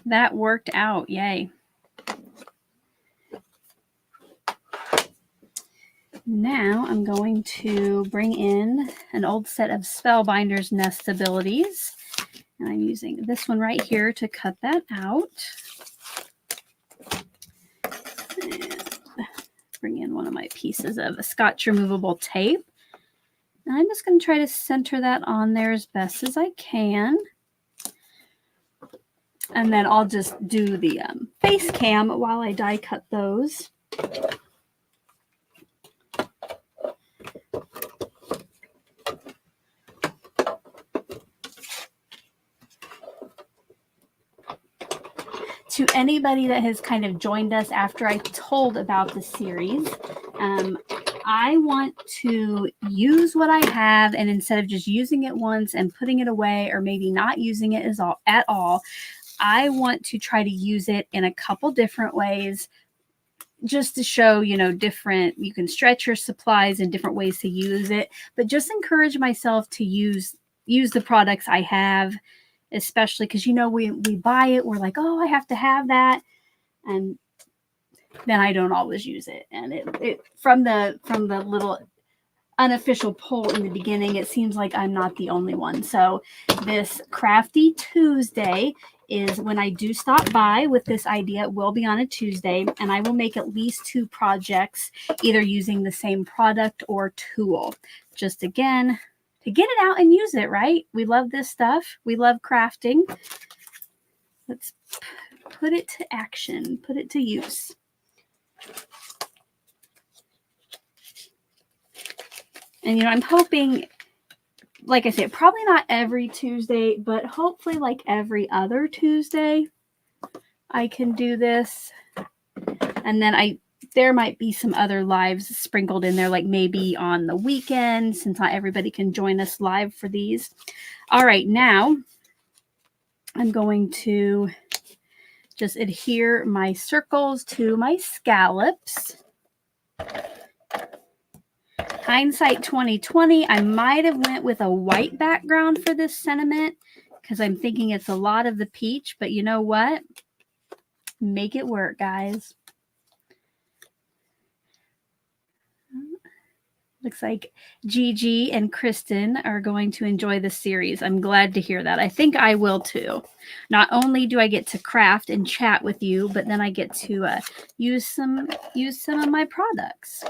That worked out. Yay. Now I'm going to bring in an old set of Spellbinders Nest Abilities. And I'm using this one right here to cut that out. And bring in one of my pieces of Scotch removable tape. And I'm just going to try to center that on there as best as I can. And then I'll just do the face cam while I die cut those. To anybody that has kind of joined us after I told about the series, I want to use what I have, and instead of just using it once and putting it away or maybe not using it at all, I want to try to use it in a couple different ways just to show, you know, different, you can stretch your supplies and different ways to use it, but just encourage myself to use the products I have, especially because, you know, we buy it, we're like, oh, I have to have that, and then I don't always use it. And it from the little unofficial poll in the beginning, it seems like I'm not the only one. So this Crafty Tuesday is when I do stop by with this idea. It will be on a Tuesday, and I will make at least 2 projects, either using the same product or tool. Just again, to get it out and use it, right? We love this stuff. We love crafting. Let's put it to action, put it to use. And, you know, I'm hoping, like I said, probably not every Tuesday, but hopefully like every other Tuesday, I can do this. And then there might be some other lives sprinkled in there, like maybe on the weekend, since not everybody can join us live for these. All right, now I'm going to just adhere my circles to my scallops. Hindsight 2020, I might have went with a white background for this sentiment because I'm thinking it's a lot of the peach, but you know what? Make it work, guys. Looks like Gigi and Kristen are going to enjoy the series. I'm glad to hear that. I think I will too. Not only do I get to craft and chat with you, but then I get to use some of my products.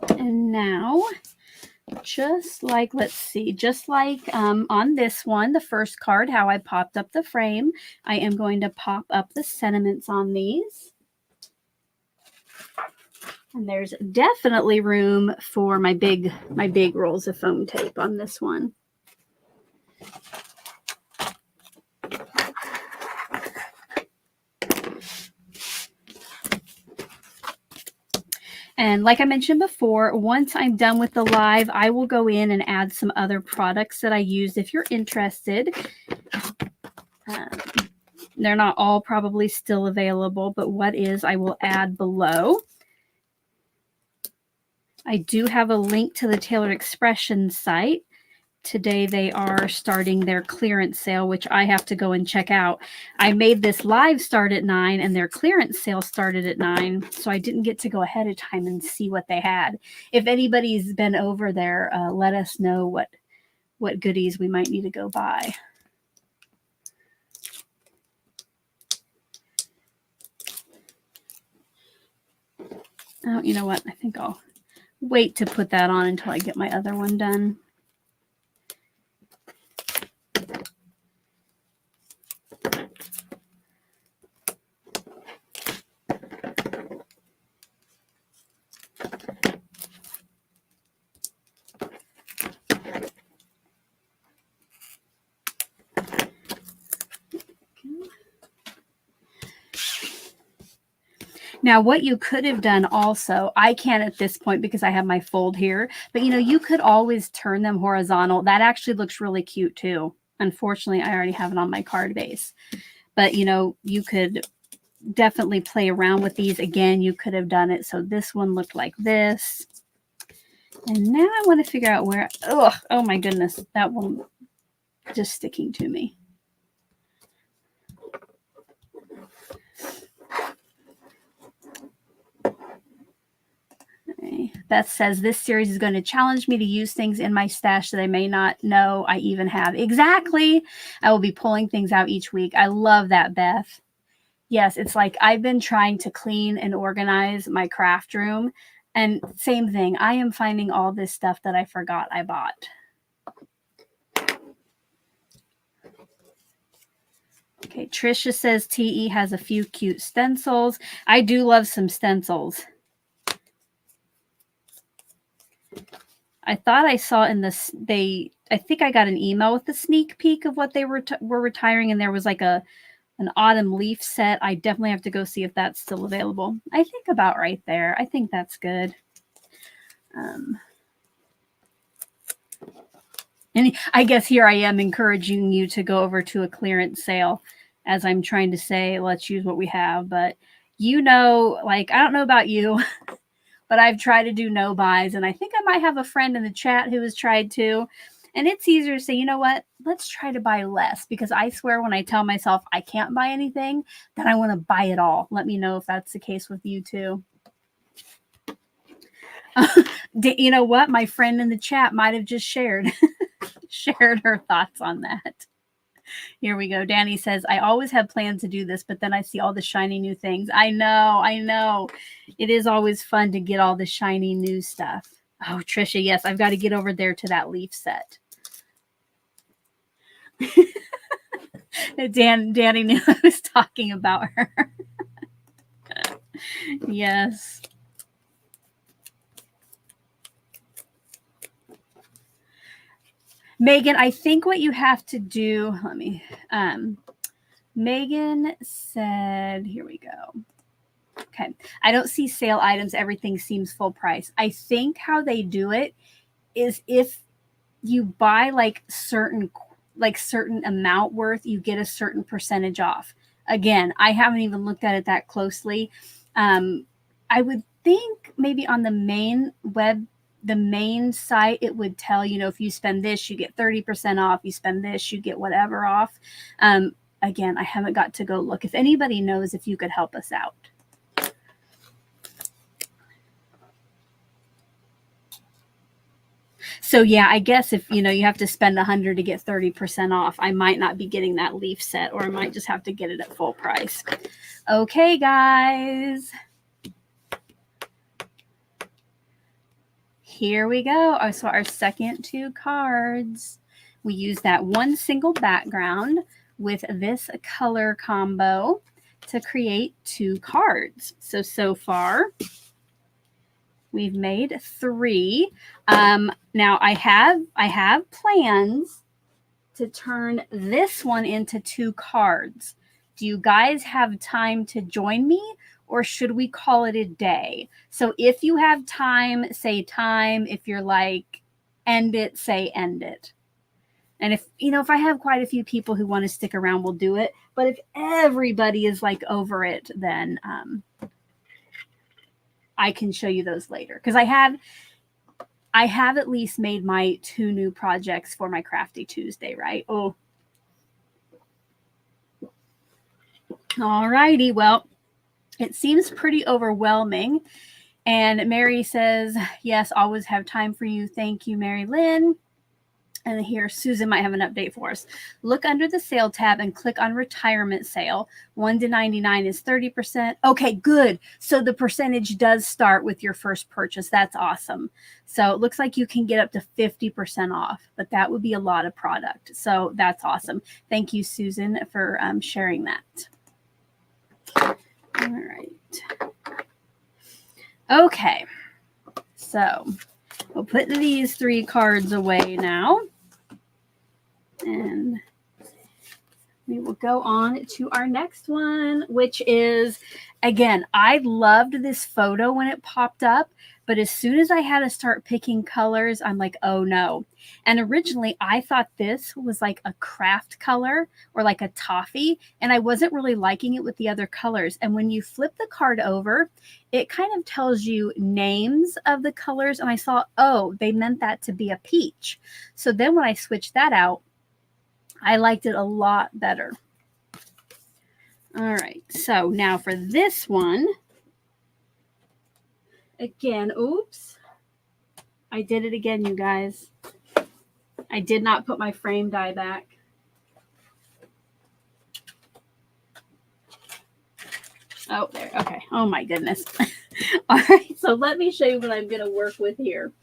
And now, just like, let's see, just like on this one, the first card, how I popped up the frame, I am going to pop up the sentiments on these. And there's definitely room for my big rolls of foam tape on this one. And like I mentioned before, once I'm done with the live, I will go in and add some other products that I use if you're interested. They're not all probably still available, but what is, I will add below. I do have a link to the Tailored Expressions site. Today they are starting their clearance sale, which I have to go and check out. I made this live start at 9 and their clearance sale started at 9, so I didn't get to go ahead of time and see what they had. If anybody's been over there, let us know what goodies we might need to go buy. Oh, you know what? I think I'll wait to put that on until I get my other one done. Now, what you could have done also, I can't at this point because I have my fold here, but you know, you could always turn them horizontal. That actually looks really cute too. Unfortunately, I already have it on my card base, but you know, you could definitely play around with these. Again, you could have done it so this one looked like this. And now I want to figure out where, oh my goodness, that one just sticking to me. Beth says, this series is going to challenge me to use things in my stash that I may not know I even have. Exactly. I will be pulling things out each week. I love that, Beth. Yes, it's like I've been trying to clean and organize my craft room. And same thing. I am finding all this stuff that I forgot I bought. Okay, Trisha says TE has a few cute stencils. I do love some stencils. I thought I saw in this, I think I got an email with the sneak peek of what they were retiring, and there was like an autumn leaf set. I definitely have to go see if that's still available. I think about right there. I think that's good. And I guess here I am encouraging you to go over to a clearance sale as I'm trying to say, let's use what we have. But you know, like, I don't know about you, but I've tried to do no buys, and I think I might have a friend in the chat who has tried to. And it's easier to say, you know what, let's try to buy less, because I swear when I tell myself I can't buy anything, then I want to buy it all. Let me know if that's the case with you too. You know what? My friend in the chat might have just shared her thoughts on that. Here we go. Danny says, I always have plans to do this, but then I see all the shiny new things. I know. It is always fun to get all the shiny new stuff. Oh, Trisha, yes, I've got to get over there to that leaf set. Danny knew I was talking about her. Yes. Megan, I think what you have to do, let me, Megan said, here we go. Okay. I don't see sale items. Everything seems full price. I think how they do it is if you buy like certain amount worth, you get a certain percentage off. Again, I haven't even looked at it that closely. I would think maybe on the main site, it would tell, if you spend this, you get 30% off. You spend this, you get whatever off. Again, I haven't got to go look. If anybody knows, if you could help us out. So yeah, I guess if you have to spend $100 to get 30% off, I might not be getting that leaf set, or I might just have to get it at full price. Okay, guys. Here we go. So our second 2 cards. We use that one single background with this color combo to create 2 cards. So far, we've made 3. Now I have plans to turn this one into 2 cards. Do you guys have time to join me, or should we call it a day? So if you have time, say time. If you're like, end it, say end it. And if I have quite a few people who want to stick around, we'll do it. But if everybody is like over it, then I can show you those later, because I have at least made my 2 new projects for my Crafty Tuesday, right? Oh. All righty. Well, it seems pretty overwhelming. And Mary says, yes, always have time for you. Thank you, Mary Lynn. And here, Susan might have an update for us. Look under the sale tab and click on retirement sale. 1 to 99 is 30%. Okay, good. So the percentage does start with your first purchase. That's awesome. So it looks like you can get up to 50% off, but that would be a lot of product. So that's awesome. Thank you, Susan, for sharing that. All right. Okay. So we'll put these 3 cards away now. And we will go on to our next one, which is, again, I loved this photo when it popped up, but as soon as I had to start picking colors, I'm like, oh no. And originally I thought this was like a craft color or like a toffee, and I wasn't really liking it with the other colors. And when you flip the card over, it kind of tells you names of the colors, and I saw, oh, they meant that to be a peach. So then when I switched that out, I liked it a lot better. All right, so now for this one, again, oops, I did it again, you guys. I did not put my frame die back. Oh, there, okay. Oh my goodness. All right, so let me show you what I'm gonna work with here.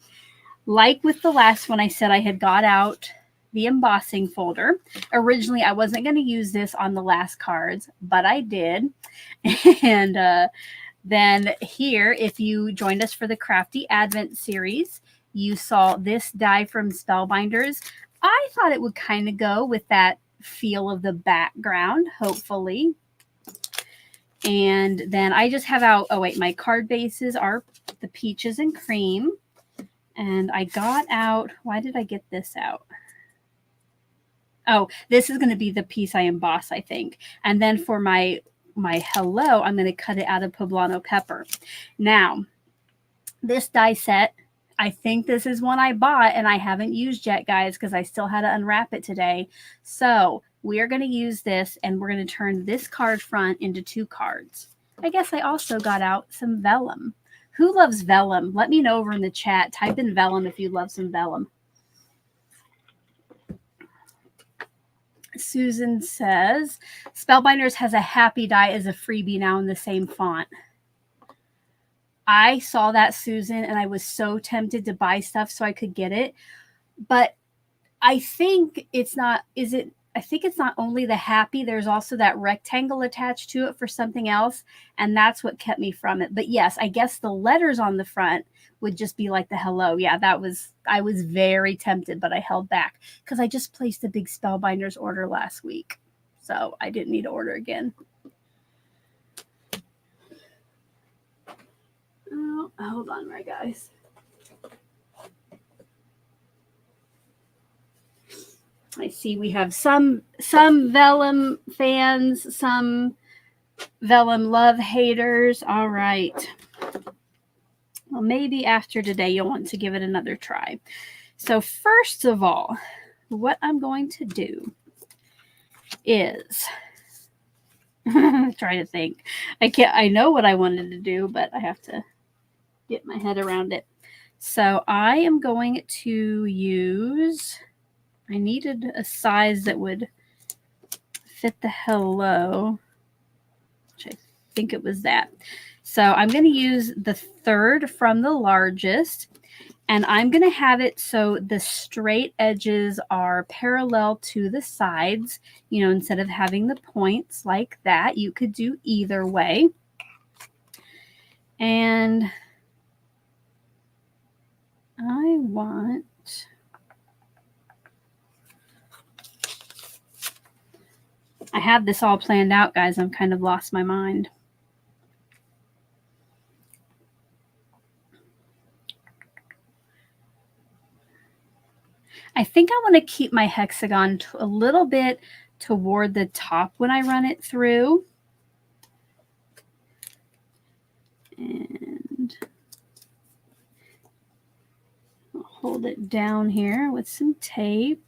Like with the last one, I said I had got out the embossing folder. Originally, I wasn't going to use this on the last cards, but I did. And then here, if you joined us for the Crafty Advent series, you saw this die from Spellbinders. I thought it would kind of go with that feel of the background, hopefully. And then I just have out, oh wait, my card bases are the peaches and cream. And I got out, why did I get this out? Oh, this is going to be the piece I emboss, I think. And then for my hello, I'm going to cut it out of Poblano pepper. Now, this die set, I think this is one I bought and I haven't used yet, guys, because I still had to unwrap it today. So we are going to use this, and we're going to turn this card front into 2 cards. I guess I also got out some vellum. Who loves vellum? Let me know over in the chat. Type in vellum if you love some vellum. Susan says, Spellbinders has a happy die as a freebie now in the same font. I saw that, Susan, and I was so tempted to buy stuff so I could get it. But I think it's not, I think it's not only the happy, there's also that rectangle attached to it for something else. And that's what kept me from it. But yes, I guess the letters on the front would just be like the hello. Yeah, I was very tempted, but I held back because I just placed a big Spellbinders order last week. So I didn't need to order again. Oh, hold on, my guys. I see we have some vellum fans, some vellum love haters. All right. Well, maybe after today you'll want to give it another try. So first of all, what I'm going to do is try to think. I know what I wanted to do, but I have to get my head around it. So I am going to use, I needed a size that would fit the hello, which I think it was that. So I'm going to use the third from the largest, and I'm going to have it so the straight edges are parallel to the sides. You know, instead of having the points like that, you could do either way. And I have this all planned out, guys. I'm kind of lost my mind. I think I want to keep my hexagon a little bit toward the top when I run it through. And I'll hold it down here with some tape.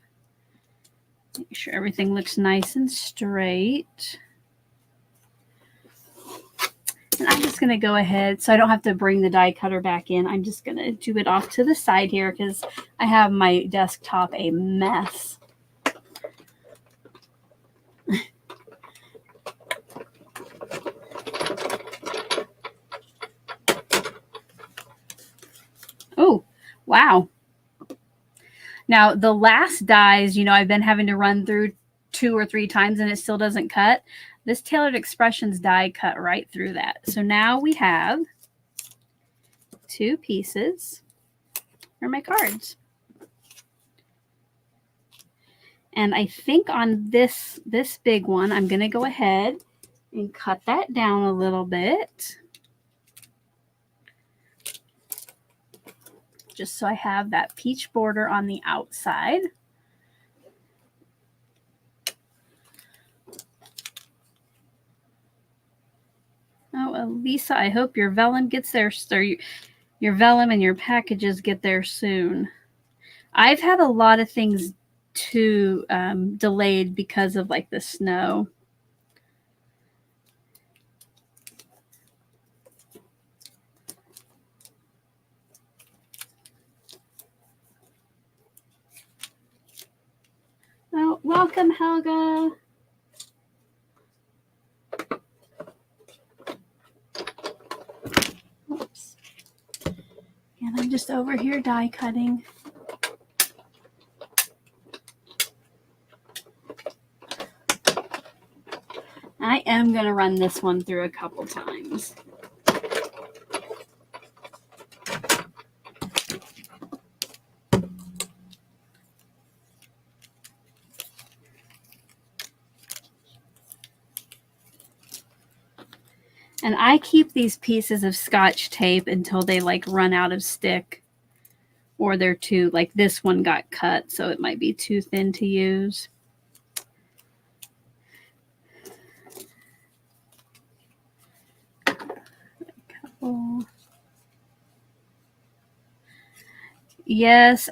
Make sure everything looks nice and straight. And I'm just going to go ahead, so I don't have to bring the die cutter back in. I'm just going to do it off to the side here because I have my desktop a mess. Oh, wow. Now, the last dies, you know, I've been having to run through 2 or 3 times and it still doesn't cut. This Tailored Expressions die cut right through that. So now we have 2 pieces for my cards. And I think on this big one, I'm going to go ahead and cut that down a little bit. Just so I have that peach border on the outside. Oh, Lisa, I hope your vellum gets there. Your vellum and your packages get there soon. I've had a lot of things delayed because of like the snow. Oh, welcome, Helga. Oops. And I'm just over here die cutting. I am going to run this one through a couple times. And I keep these pieces of Scotch tape until they like run out of stick, or they're too, like this one got cut, so it might be too thin to use. Yes,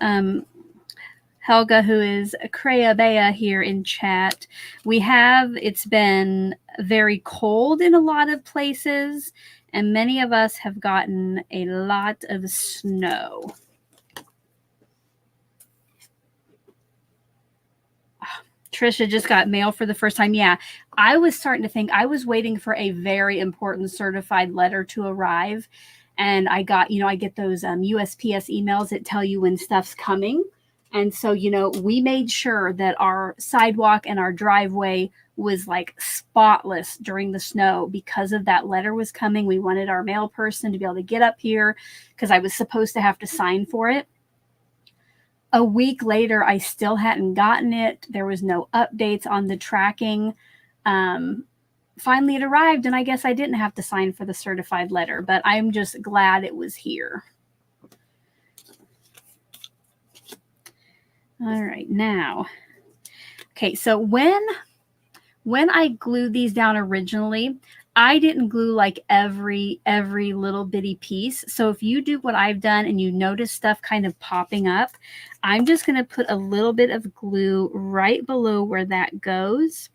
Helga, who is Creabea here in chat. It's been very cold in a lot of places, and many of us have gotten a lot of snow. Trisha just got mail for the first time. Yeah, I was starting to think, I was waiting for a very important certified letter to arrive. And I get those USPS emails that tell you when stuff's coming. And so, we made sure that our sidewalk and our driveway was like spotless during the snow because of that letter was coming. We wanted our mail person to be able to get up here because I was supposed to have to sign for it. A week later, I still hadn't gotten it. There was no updates on the tracking. finally it arrived, and I guess I didn't have to sign for the certified letter, but I'm just glad it was here. All right, now, okay, so when I glued these down originally, I didn't glue like every little bitty piece. So if you do what I've done and you notice stuff kind of popping up, I'm just going to put a little bit of glue right below where that goes.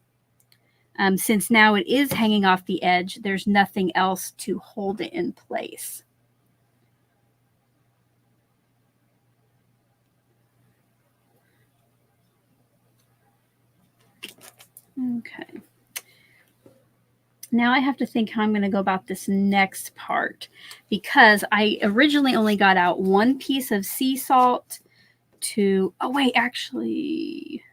Since now it is hanging off the edge, there's nothing else to hold it in place. Okay. Now I have to think how I'm going to go about this next part, because I originally only got out one piece of sea salt to, oh wait, actually,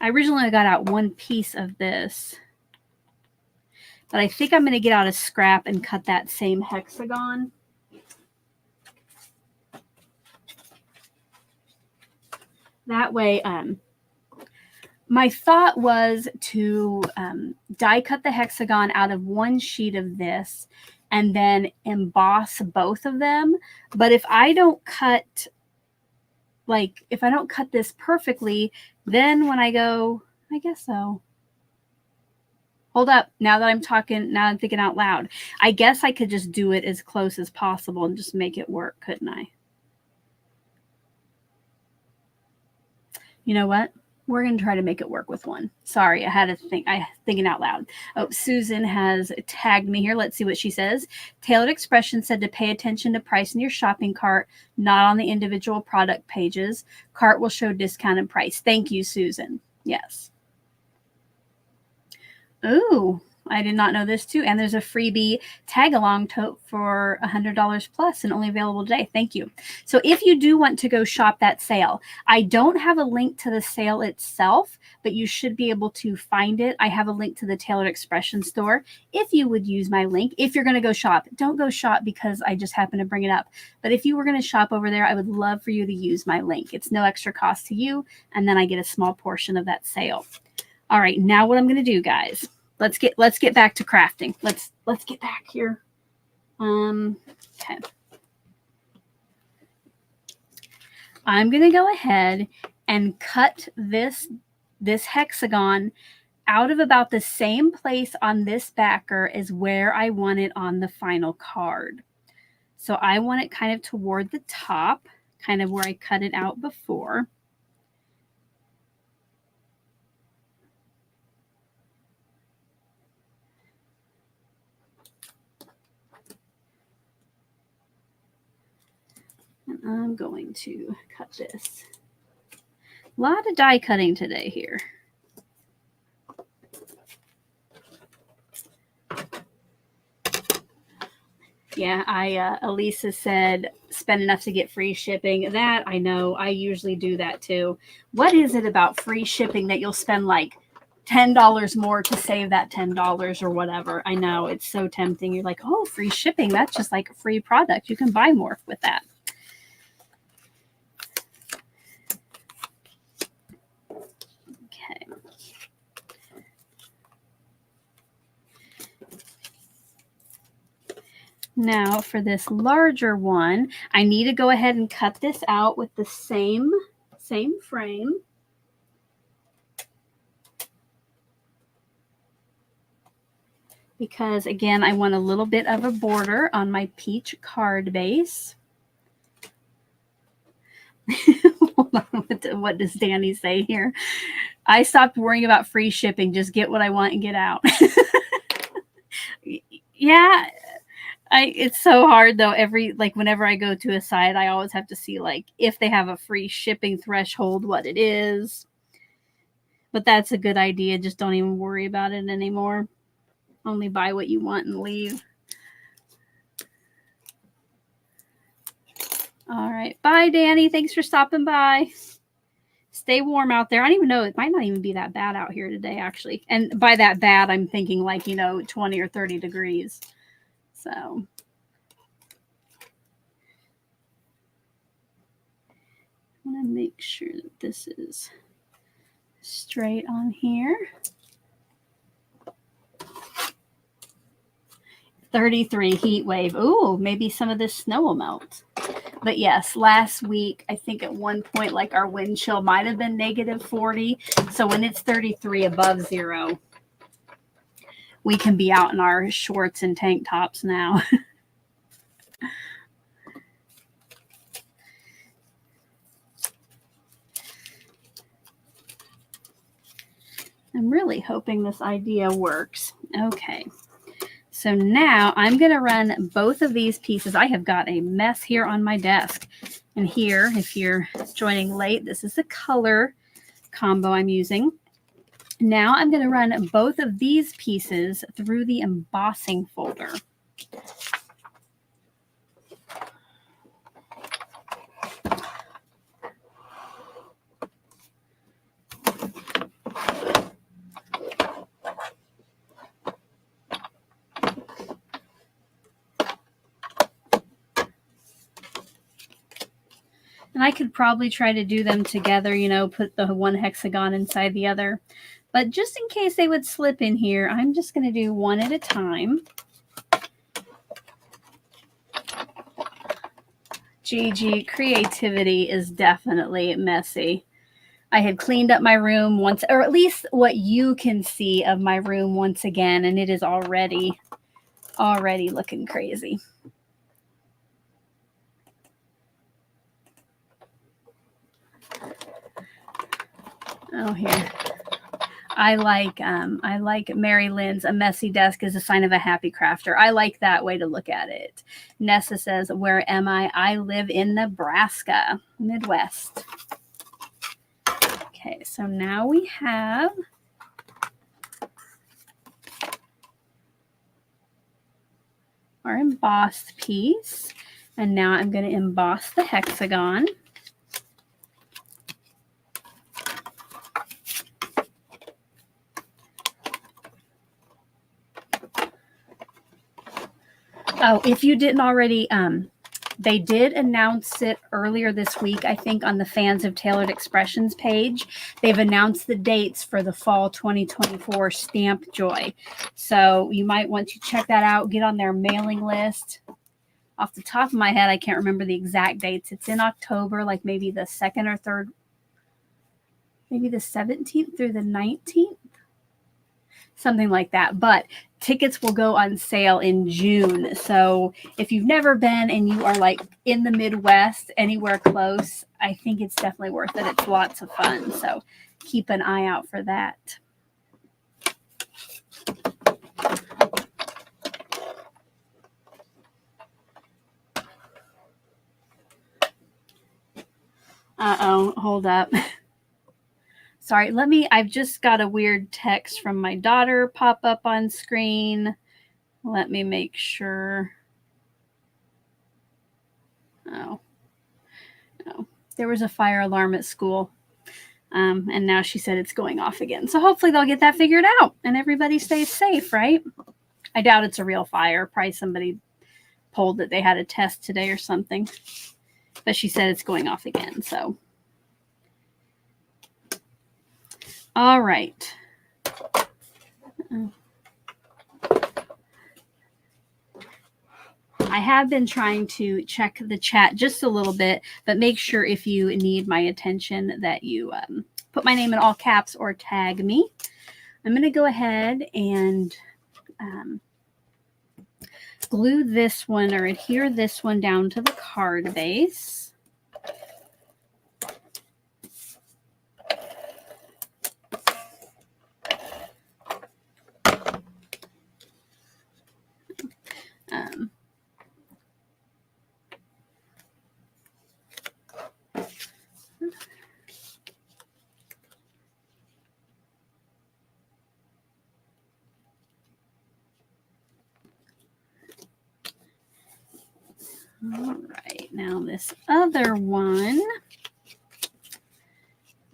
I originally got out one piece of this, but I think I'm going to get out a scrap and cut that same hexagon. That way, my thought was to die cut the hexagon out of one sheet of this and then emboss both of them. But if I don't cut, like, if I don't cut this perfectly, then when I go, I guess so. Hold up. Now that I'm talking, now I'm thinking out loud. I guess I could just do it as close as possible and just make it work, couldn't I? You know what? We're going to try to make it work with one. Sorry, I had to think. Thinking out loud. Oh, Susan has tagged me here. Let's see what she says. Tailored Expression said to pay attention to price in your shopping cart, not on the individual product pages. Cart will show discounted price. Thank you, Susan. Yes. Ooh, I did not know this too. And there's a freebie tag along tote for $100 plus and only available today. Thank you. So if you do want to go shop that sale, I don't have a link to the sale itself, but you should be able to find it. I have a link to the Tailored Expression store. If you would use my link, if you're going to go shop, don't go shop because I just happened to bring it up. But if you were going to shop over there, I would love for you to use my link. It's no extra cost to you. And then I get a small portion of that sale. All right, now what I'm going to do, guys, let's get back to crafting. Let's get back here. Okay. I'm going to go ahead and cut this hexagon out of about the same place on this backer as where I want it on the final card. So I want it kind of toward the top, kind of where I cut it out before. And I'm going to cut this. A lot of die cutting today here. Yeah, Elisa said spend enough to get free shipping. That I know. I usually do that too. What is it about free shipping that you'll spend like $10 more to save that $10 or whatever? I know, it's so tempting. You're like, oh, free shipping. That's just like a free product. You can buy more with that. Okay. Now for this larger one, I need to go ahead and cut this out with the same frame. Because again, I want a little bit of a border on my peach card base. Hold on, what does Danny say here? I stopped worrying about free shipping. Just get what I want and get out. Yeah. It's so hard though. Whenever I go to a site, I always have to see like if they have a free shipping threshold, what it is. But that's a good idea. Just don't even worry about it anymore. Only buy what you want and leave. All right. Bye, Danny. Thanks for stopping by. Stay warm out there. I don't even know. It might not even be that bad out here today, actually. And by that bad, I'm thinking like, 20 or 30 degrees. So I want to make sure that this is straight on here. 33 heat wave. Ooh, maybe some of this snow will melt. But yes, last week, I think at one point, like our wind chill might have been negative 40. So when it's 33 above zero, we can be out in our shorts and tank tops now. I'm really hoping this idea works. Okay. So now I'm going to run both of these pieces. I have got a mess here on my desk. And here, if you're joining late, this is the color combo I'm using. Now I'm going to run both of these pieces through the embossing folder. And I could probably try to do them together, you know, put the one hexagon inside the other. But just in case they would slip in here, I'm just going to do one at a time. GG, creativity is definitely messy. I had cleaned up my room once, or at least what you can see of my room once again, and it is already looking crazy. Oh, here. I like Mary Lynn's "A messy desk is a sign of a happy crafter." I like that way to look at it. Nessa says, "Where am I? I live in Nebraska, Midwest." Okay, so now we have our embossed piece, and now I'm going to emboss the hexagon. Oh, if you didn't already, they did announce it earlier this week, I think, on the Fans of Tailored Expressions page. They've announced the dates for the fall 2024 Stamp Joy. So you might want to check that out, get on their mailing list. Off the top of my head, I can't remember the exact dates. It's in October, like maybe the 2nd or 3rd, maybe the 17th through the 19th. Something like that. But tickets will go on sale in June. So if you've never been and you are like in the Midwest, anywhere close, I think it's definitely worth it. It's lots of fun. So keep an eye out for that. Uh-oh, hold up. Sorry, I've just got a weird text from my daughter pop up on screen. Let me make sure. Oh, no. There was a fire alarm at school. And now she said it's going off again. So hopefully they'll get that figured out and everybody stays safe, right? I doubt it's a real fire. Probably somebody pulled that they had a test today or something. But she said it's going off again, so. All right. I have been trying to check the chat just a little bit, but make sure if you need my attention that you put my name in all caps or tag me. I'm going to go ahead and glue this one or adhere this one down to the card base. All right, now this other one,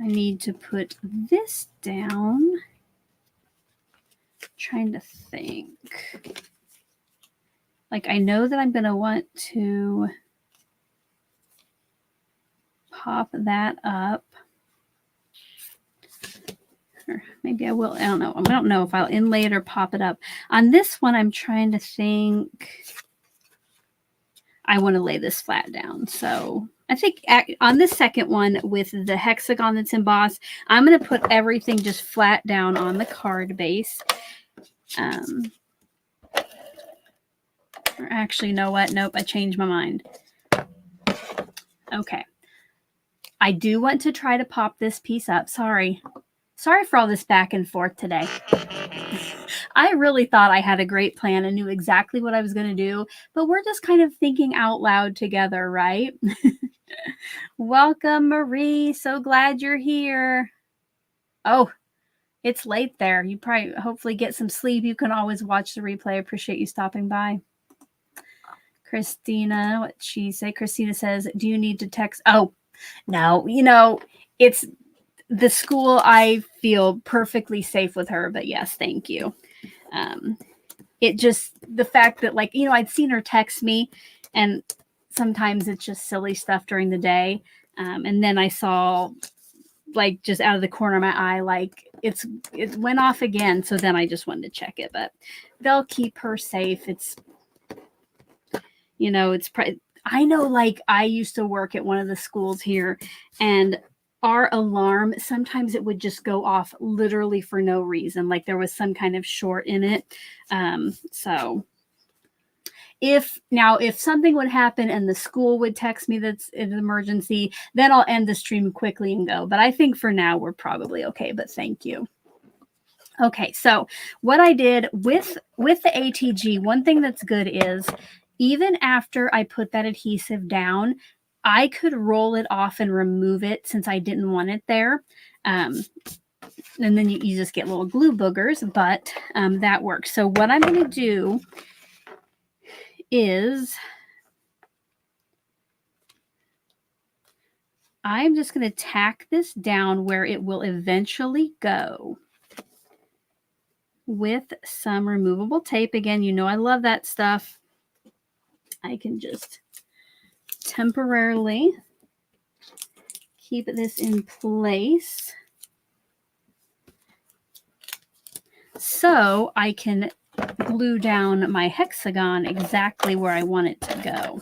I need to put this down. Trying to think. Like, I know that I'm going to want to pop that up. Or maybe I will. I don't know. I don't know if I'll inlay it or pop it up. On this one, I'm trying to think. I want to lay this flat down. So I think on this second one with the hexagon that's embossed, I'm going to put everything just flat down on the card base. Or actually, you know what? Nope, I changed my mind. Okay. I do want to try to pop this piece up. Sorry for all this back and forth today. I really thought I had a great plan and knew exactly what I was going to do, but we're just kind of thinking out loud together, right? Welcome, Marie. So glad you're here. Oh, it's late there. You probably hopefully get some sleep. You can always watch the replay. I appreciate you stopping by. Christina, what she say? Christina says, do you need to text? Oh, no, you know, it's the school. I feel perfectly safe with her, but yes, thank you. It just, the fact that, like, you know, I'd seen her text me, and sometimes it's just silly stuff during the day. And then I saw, like, just out of the corner of my eye, like it went off again. So then I just wanted to check it, but they'll keep her safe. It's, you know, it's, I know, like, I used to work at one of the schools here, and our alarm, sometimes it would just go off literally for no reason. Like there was some kind of short in it. So if something would happen and the school would text me that's an emergency, then I'll end the stream quickly and go. But I think for now we're probably okay, but thank you. Okay, so what I did with the ATG, one thing that's good is even after I put that adhesive down, I could roll it off and remove it since I didn't want it there. And then you just get little glue boogers, but that works. So what I'm going to do is I'm just going to tack this down where it will eventually go with some removable tape. Again, you know I love that stuff. I can just temporarily keep this in place so I can glue down my hexagon exactly where I want it to go.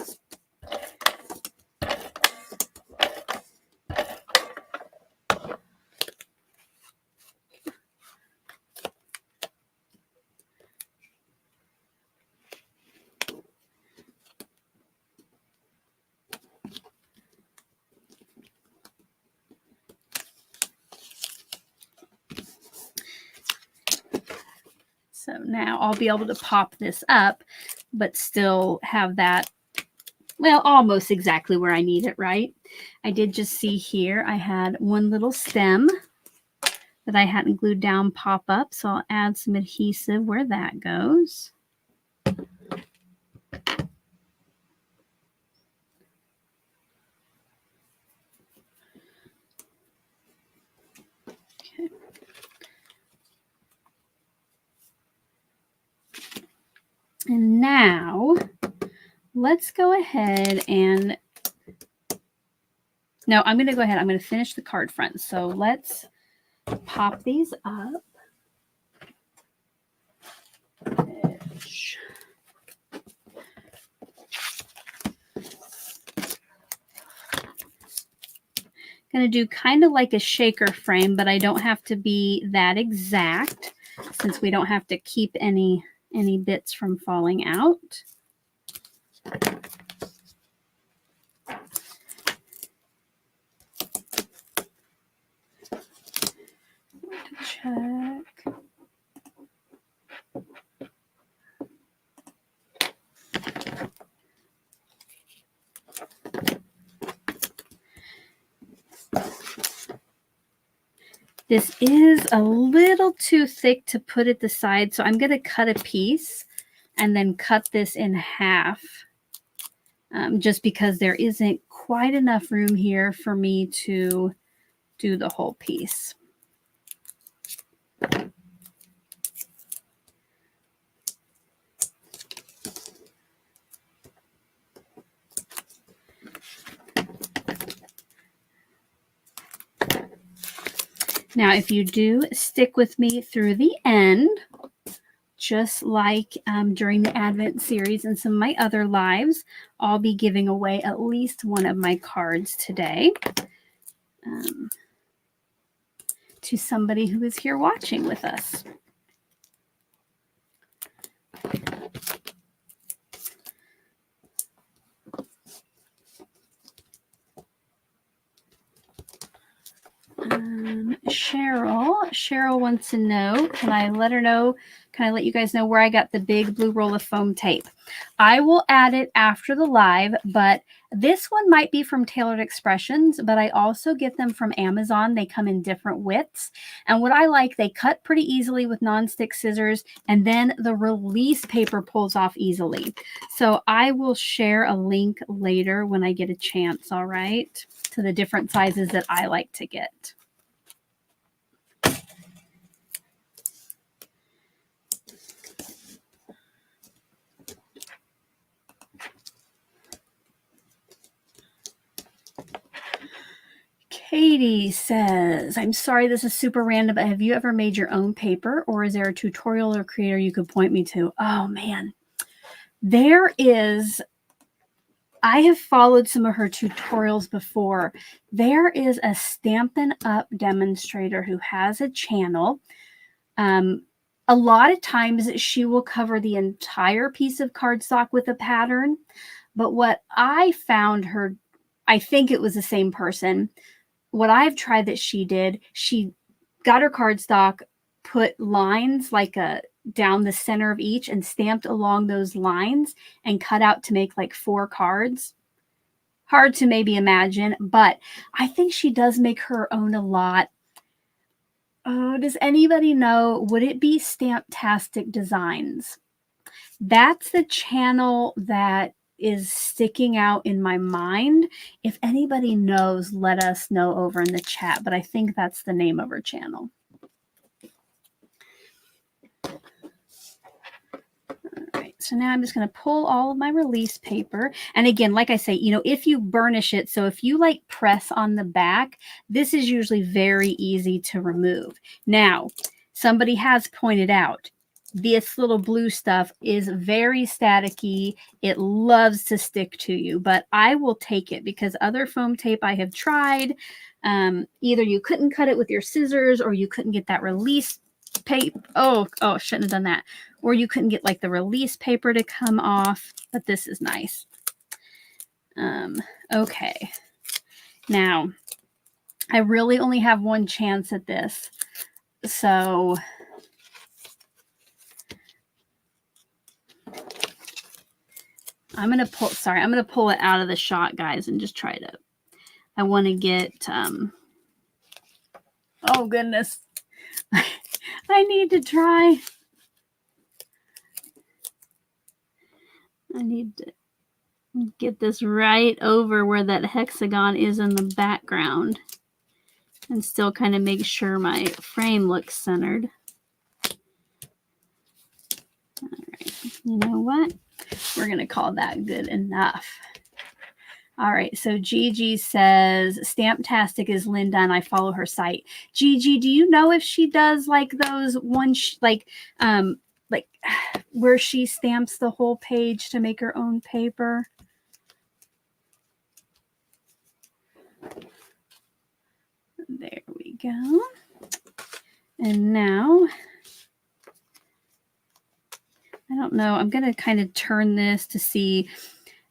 So now I'll be able to pop this up, but still have that, well, almost exactly where I need it, right? I did just see here, I had one little stem that I hadn't glued down pop up, so I'll add some adhesive where that goes. Okay. And now let's go ahead and, no, I'm going to go ahead. I'm going to finish the card front. So let's pop these up. Going to do kind of like a shaker frame, but I don't have to be that exact since we don't have to keep any bits from falling out. Check. This is a little too thick to put at the side, so I'm going to cut a piece and then cut this in half, just because there isn't quite enough room here for me to do the whole piece. Now, if you do stick with me through the end, just like during the Advent series and some of my other lives, I'll be giving away at least one of my cards today to somebody who is here watching with us. Cheryl wants to know, can I let you guys know where I got the big blue roll of foam tape? I will add it after the live, but this one might be from Tailored Expressions, but I also get them from Amazon. They come in different widths. And what I like, they cut pretty easily with nonstick scissors, and then the release paper pulls off easily. So I will share a link later when I get a chance, all right, to the different sizes that I like to get. Katie says, I'm sorry this is super random, but have you ever made your own paper, or is there a tutorial or creator you could point me to? Oh, man. There is. I have followed some of her tutorials before. There is a Stampin' Up! Demonstrator who has a channel. A lot of times she will cover the entire piece of cardstock with a pattern. But what I found her, I think it was the same person. What I've tried that she did, she got her cardstock, put lines like down the center of each and stamped along those lines and cut out to make like 4 cards. Hard to maybe imagine, but I think she does make her own a lot. Oh, does anybody know? Would it be Stamptastic Designs? That's the channel that is sticking out in my mind. If anybody knows, let us know over in the chat, but I think that's the name of her channel. All right, so now I'm just going to pull all of my release paper. And again, like I say, if you burnish it, so if you like press on the back, this is usually very easy to remove. Now, somebody has pointed out, this little blue stuff is very staticky. It loves to stick to you, but I will take it because other foam tape I have tried, either you couldn't cut it with your scissors or you couldn't get that release paper. Oh, shouldn't have done that. Or you couldn't get like the release paper to come off, but this is nice. Okay. Now, I really only have one chance at this. So I'm going to pull it out of the shot, guys, and just try to, I want to get, oh goodness. I need to try. I need to get this right over where that hexagon is in the background and still kind of make sure my frame looks centered. All right, you know what? We're going to call that good enough. All right, so Gigi says, Stamptastic is Linda, and I follow her site. Gigi, do you know if she does like those ones, like where she stamps the whole page to make her own paper? There we go. And now, I don't know, I'm going to kind of turn this to see.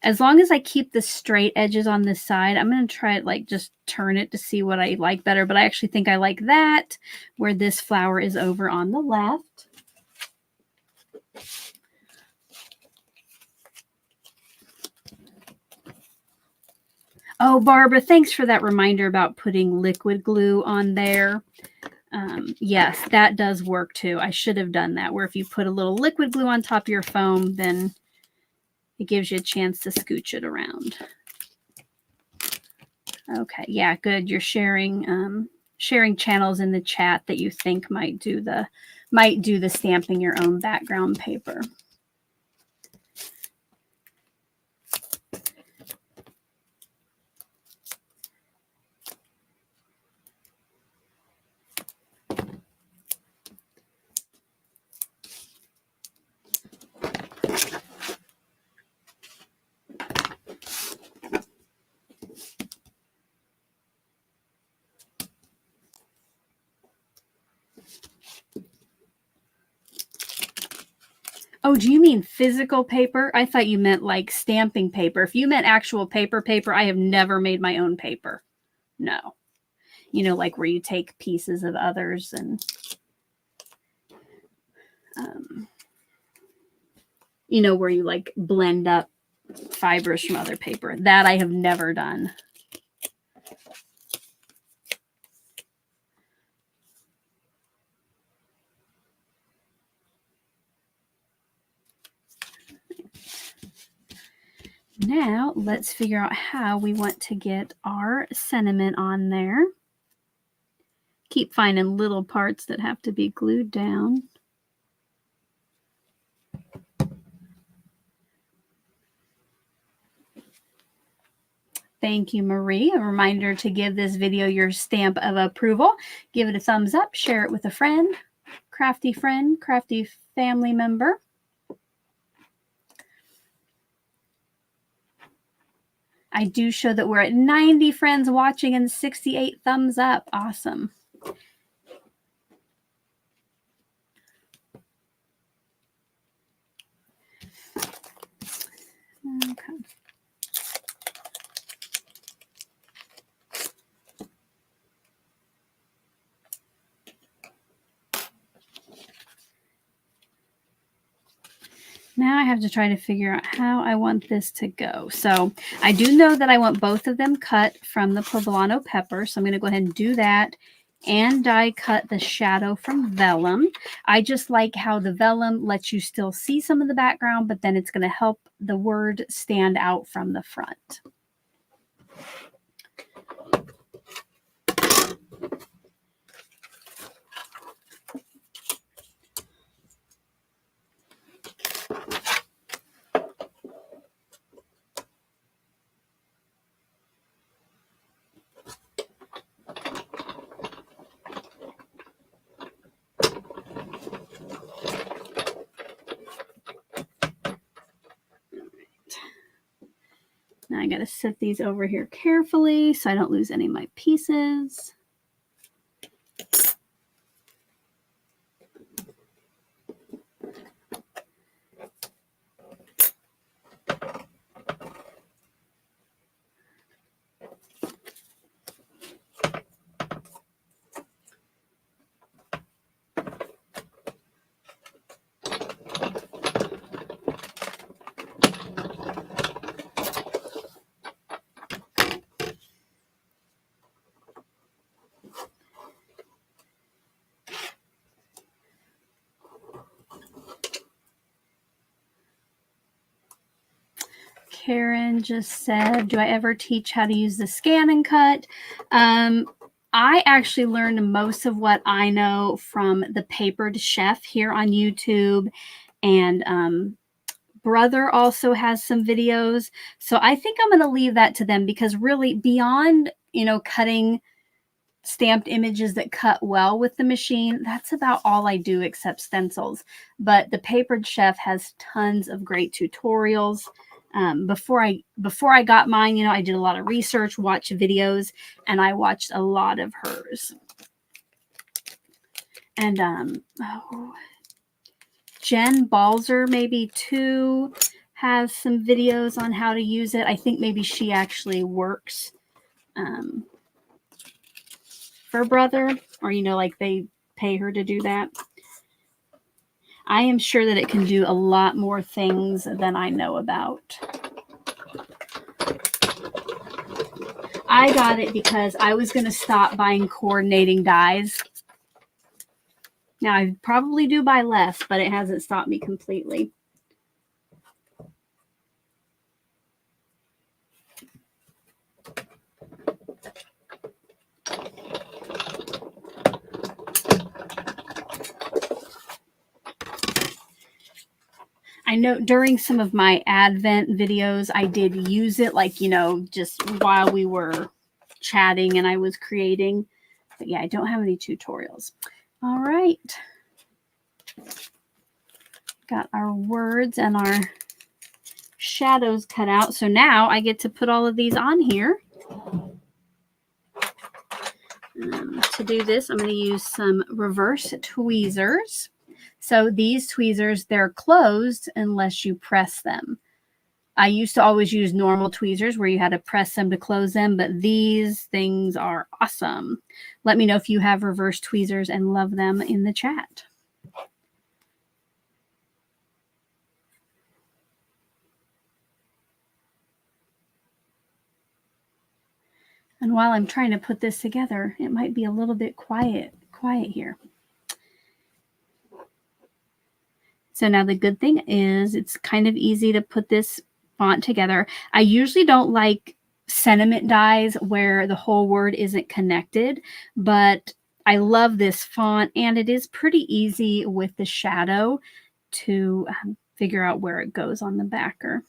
As long as I keep the straight edges on this side, I'm going to try it, like just turn it to see what I like better. But I actually think I like that, where this flower is over on the left. Oh, Barbara, thanks for that reminder about putting liquid glue on there. Yes, that does work too. I should have done that, where if you put a little liquid glue on top of your foam, then it gives you a chance to scooch it around. Okay, yeah, good. You're sharing channels in the chat that you think might do the stamping your own background paper. Oh, do you mean physical paper? I thought you meant like stamping paper. If you meant actual paper, I have never made my own paper. No. You know, like where you take pieces of others and, you know, where you like blend up fibers from other paper. That I have never done. Now let's figure out how we want to get our sentiment on there. Keep finding little parts that have to be glued down. Thank you, Marie. A reminder to give this video your stamp of approval. Give it a thumbs up, share it with a friend, crafty family member. I do show that we're at 90 friends watching and 68 thumbs up. Awesome. Okay. Now I have to try to figure out how I want this to go. So I do know that I want both of them cut from the Poblano pepper. So I'm going to go ahead and do that and die cut the shadow from vellum. I just like how the vellum lets you still see some of the background, but then it's going to help the word stand out from the front. Now I got to set these over here carefully so I don't lose any of my pieces. Karen just said, do I ever teach how to use the scan and cut? I actually learned most of what I know from the Papered Chef here on YouTube, and Brother also has some videos. So I think I'm going to leave that to them, because really beyond, you know, cutting stamped images that cut well with the machine, that's about all I do except stencils. But the Papered Chef has tons of great tutorials. Before I got mine, you know, I did a lot of research, watched videos, and I watched a lot of hers. And Jen Balzer maybe too has some videos on how to use it. I think maybe she actually works for Brother, or, you know, like they pay her to do that. I am sure that it can do a lot more things than I know about. I got it because I was going to stop buying coordinating dies. Now, I probably do buy less, but it hasn't stopped me completely. I know during some of my Advent videos, I did use it, like, you know, just while we were chatting and I was creating. But yeah, I don't have any tutorials. All right. Got our words and our shadows cut out. So now I get to put all of these on here. To do this, I'm going to use some reverse tweezers. So these tweezers, they're closed unless you press them. I used to always use normal tweezers where you had to press them to close them, but these things are awesome. Let me know if you have reverse tweezers and love them in the chat. And while I'm trying to put this together, it might be a little bit quiet here. So now the good thing is it's kind of easy to put this font together. I usually don't like sentiment dies where the whole word isn't connected, but I love this font, and it is pretty easy with the shadow to figure out where it goes on the backer.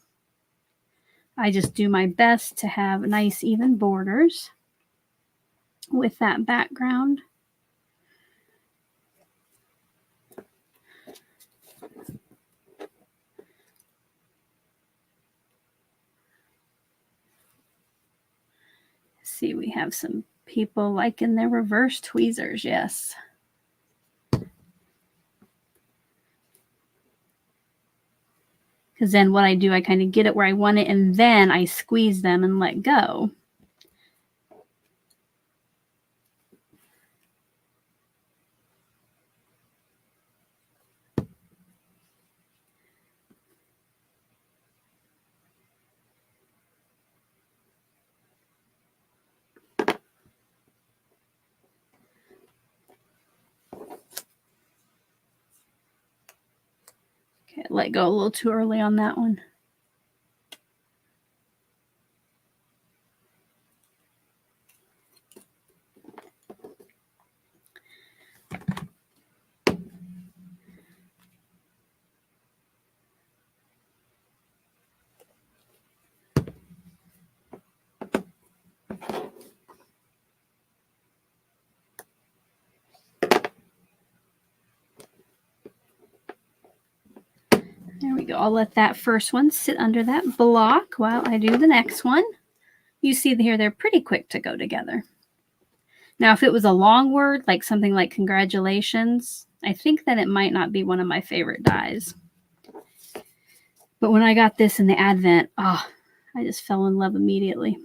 I just do my best to have nice even borders with that background. See, we have some people liking their reverse tweezers. Yes. Because then what I do, I kind of get it where I want it, and then I squeeze them and let go. Okay, let go a little too early on that one. There we go. I'll let that first one sit under that block while I do the next one. You see here, they're pretty quick to go together. Now, if it was a long word, like something like congratulations, I think that it might not be one of my favorite dies. But when I got this in the Advent, I just fell in love immediately.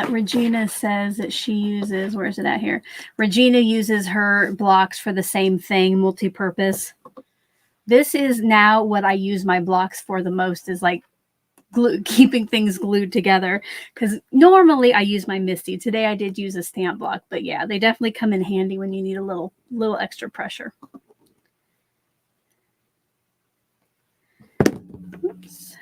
Regina says that she uses, where is it at here? Regina uses her blocks for the same thing, multi-purpose. This is now what I use my blocks for the most, is like keeping things glued together. Because normally I use my Misty. Today I did use a stamp block, but yeah, they definitely come in handy when you need a little extra pressure. Oops.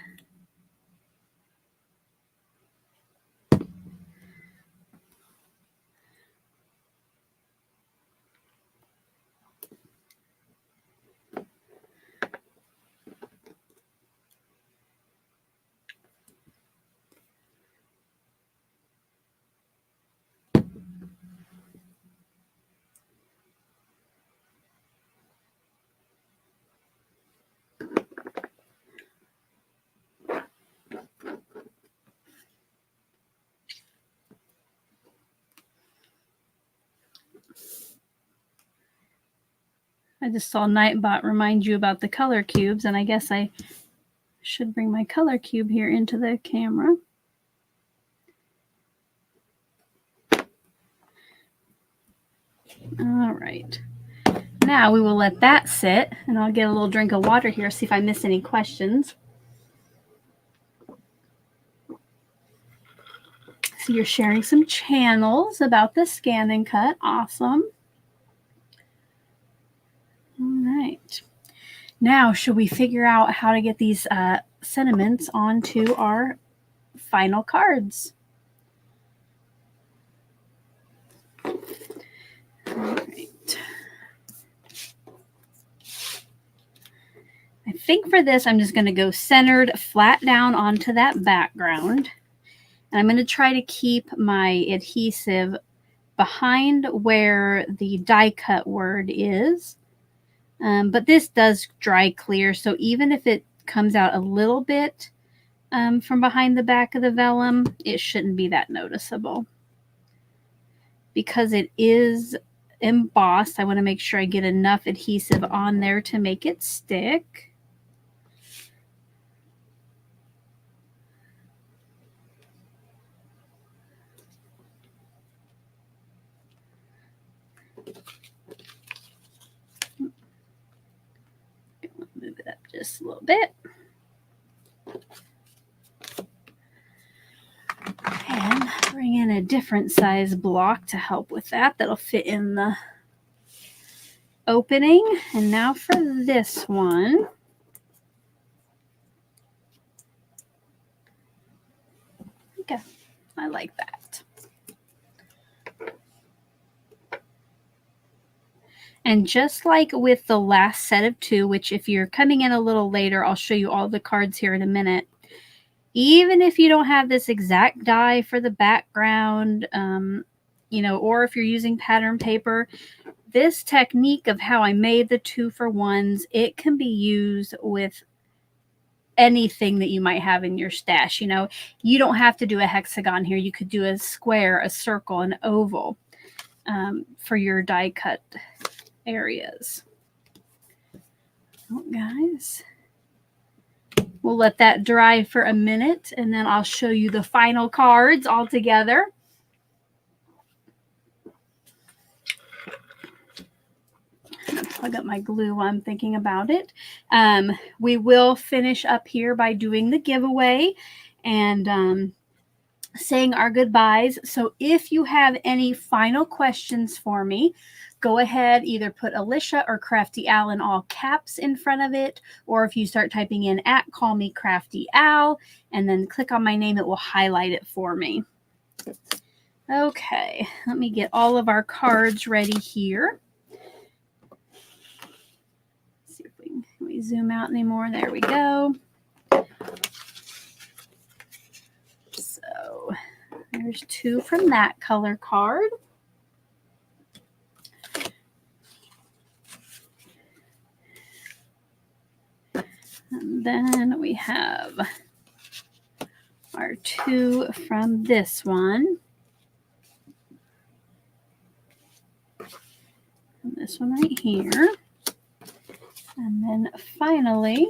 I just saw Nightbot remind you about the color cubes, and I guess I should bring my color cube here into the camera. All right. Now we will let that sit, and I'll get a little drink of water here, see if I miss any questions. So you're sharing some channels about the scan and cut. Awesome. All right. Now, should we figure out how to get these sentiments onto our final cards? All right. I think for this, I'm just going to go centered flat down onto that background. And I'm going to try to keep my adhesive behind where the die cut word is. But this does dry clear, so even if it comes out a little bit from behind the back of the vellum, it shouldn't be that noticeable. Because it is embossed, I want to make sure I get enough adhesive on there to make it stick. Move it up just a little bit. And bring in a different size block to help with that. That'll fit in the opening. And now for this one. Okay, I like that. And just like with the last set of 2, which if you're coming in a little later, I'll show you all the cards here in a minute. Even if you don't have this exact die for the background, you know, or if you're using pattern paper, this technique of how I made the 2-for-1s, it can be used with anything that you might have in your stash. You know, you don't have to do a hexagon here. You could do a square, a circle, an oval for your die cut areas. Oh, guys, we'll let that dry for a minute, and then I'll show you the final cards all together. I'm going to plug up my glue while I'm thinking about it. We will finish up here by doing the giveaway and saying our goodbyes. So if you have any final questions for me, go ahead, either put Alicia or Crafty Al in all caps in front of it, or if you start typing in @call me Crafty Al and then click on my name, it will highlight it for me. Okay, let me get all of our cards ready here. Let's see if can we zoom out anymore? There we go. So there's 2 from that color card. And then we have our 2 from this one. And this one right here. And then finally,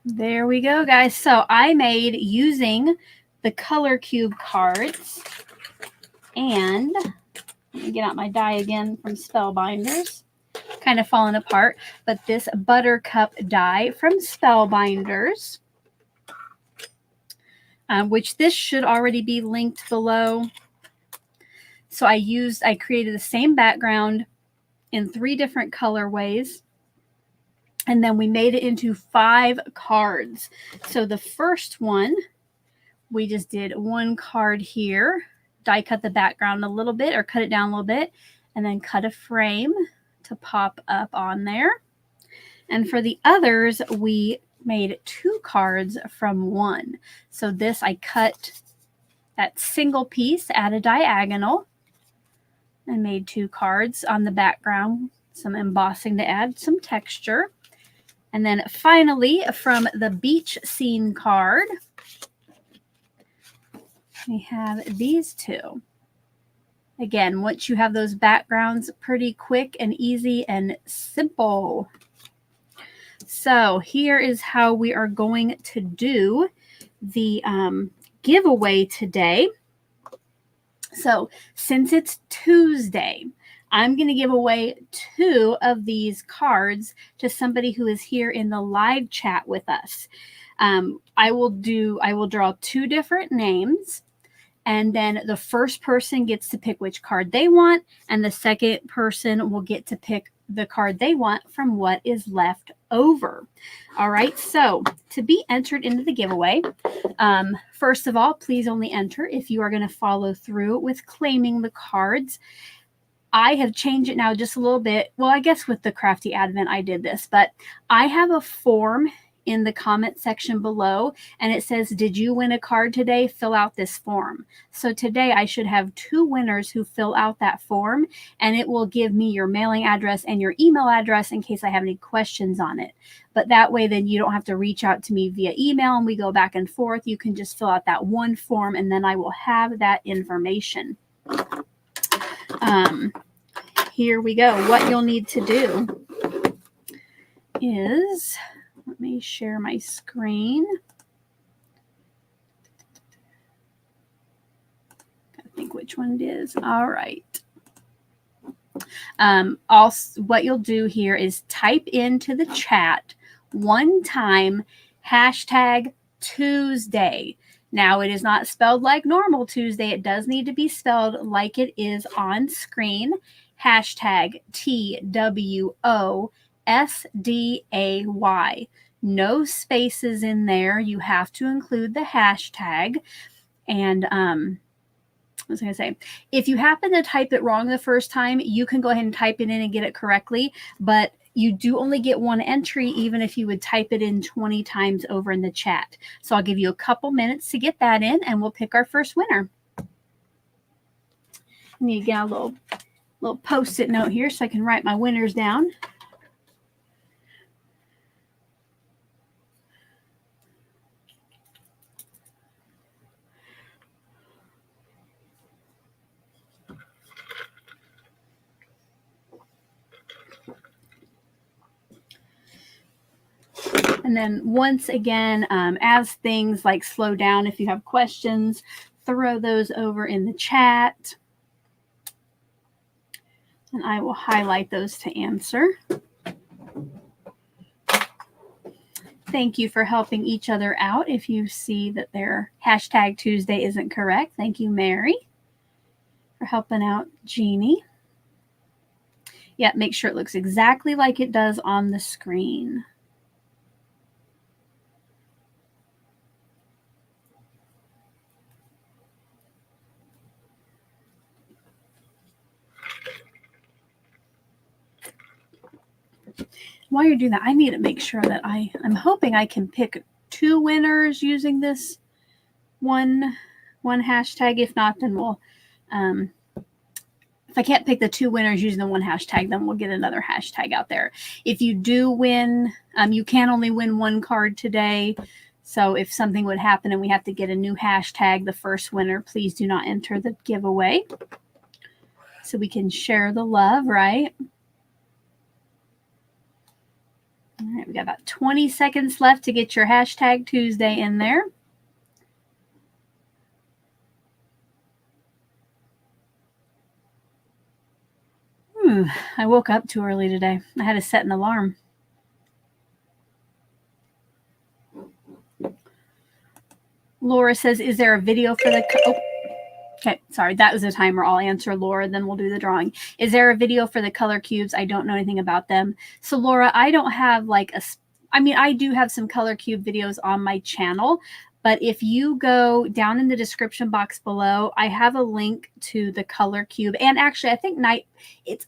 there we go, guys. So I made using the color cube cards, and let me get out my die again from Spellbinders. Kind of falling apart, but this buttercup die from Spellbinders, which this should already be linked below. So I created the same background in 3 different colorways, and then we made it into 5 cards. So the first one, we just did 1 card here, die cut the background a little bit or cut it down a little bit, and then cut a frame to pop up on there. And for the others, we made 2 cards from 1. So this, I cut that single piece at a diagonal and made 2 cards on the background, some embossing to add some texture. And then finally, from the beach scene card, we have these 2. Again, once you have those backgrounds, pretty quick and easy and simple. So here is how we are going to do the giveaway today. So since it's Tuesday, I'm going to give away 2 of these cards to somebody who is here in the live chat with us. I will draw 2 different names, and then the first person gets to pick which card they want, and the second person will get to pick the card they want from what is left over. All right, so to be entered into the giveaway, first of all, please only enter if you are going to follow through with claiming the cards. I have changed it now just a little bit. Well, I guess with the Crafty Advent I did this, but I have a form in the comment section below, and it says, did you win a card today? Fill out this form. So today I should have 2 winners who fill out that form, and it will give me your mailing address and your email address in case I have any questions on it. But that way then you don't have to reach out to me via email and we go back and forth. You can just fill out that one form, and then I will have that information. Here we go. What you'll need to do is, let me share my screen. Gotta think which one it is. All right. Also, what you'll do here is type into the chat one time #Tuesday. Now, it is not spelled like normal Tuesday. It does need to be spelled like it is on screen. #TWOsday. No spaces in there. You have to include the hashtag. And what was I going to say? If you happen to type it wrong the first time, you can go ahead and type it in and get it correctly. But you do only get one entry, even if you would type it in 20 times over in the chat. So I'll give you a couple minutes to get that in, and we'll pick our first winner. I need to get a little post-it note here so I can write my winners down. And then once again, as things like slow down, if you have questions, throw those over in the chat. And I will highlight those to answer. Thank you for helping each other out. If you see that their #Tuesday isn't correct, thank you, Mary, for helping out Jeannie. Yeah, make sure it looks exactly like it does on the screen. While you're doing that, I need to make sure that I'm hoping I can pick 2 winners using this one hashtag. If not, then we'll if I can't pick the 2 winners using the one hashtag, then we'll get another hashtag out there. If you do win, you can only win 1 card today. So if something would happen and we have to get a new hashtag, the first winner, please do not enter the giveaway. So we can share the love, right? All right, we got about 20 seconds left to get your #Tuesday in there. I woke up too early today. I had to set an alarm. Laura says, is there a video for the... Okay, sorry, that was a timer. I'll answer Laura, then we'll do the drawing. Is there a video for the color cubes? I don't know anything about them. So Laura, I don't have like a... I mean, I do have some color cube videos on my channel, but if you go down in the description box below, I have a link to the color cube. And actually, I think it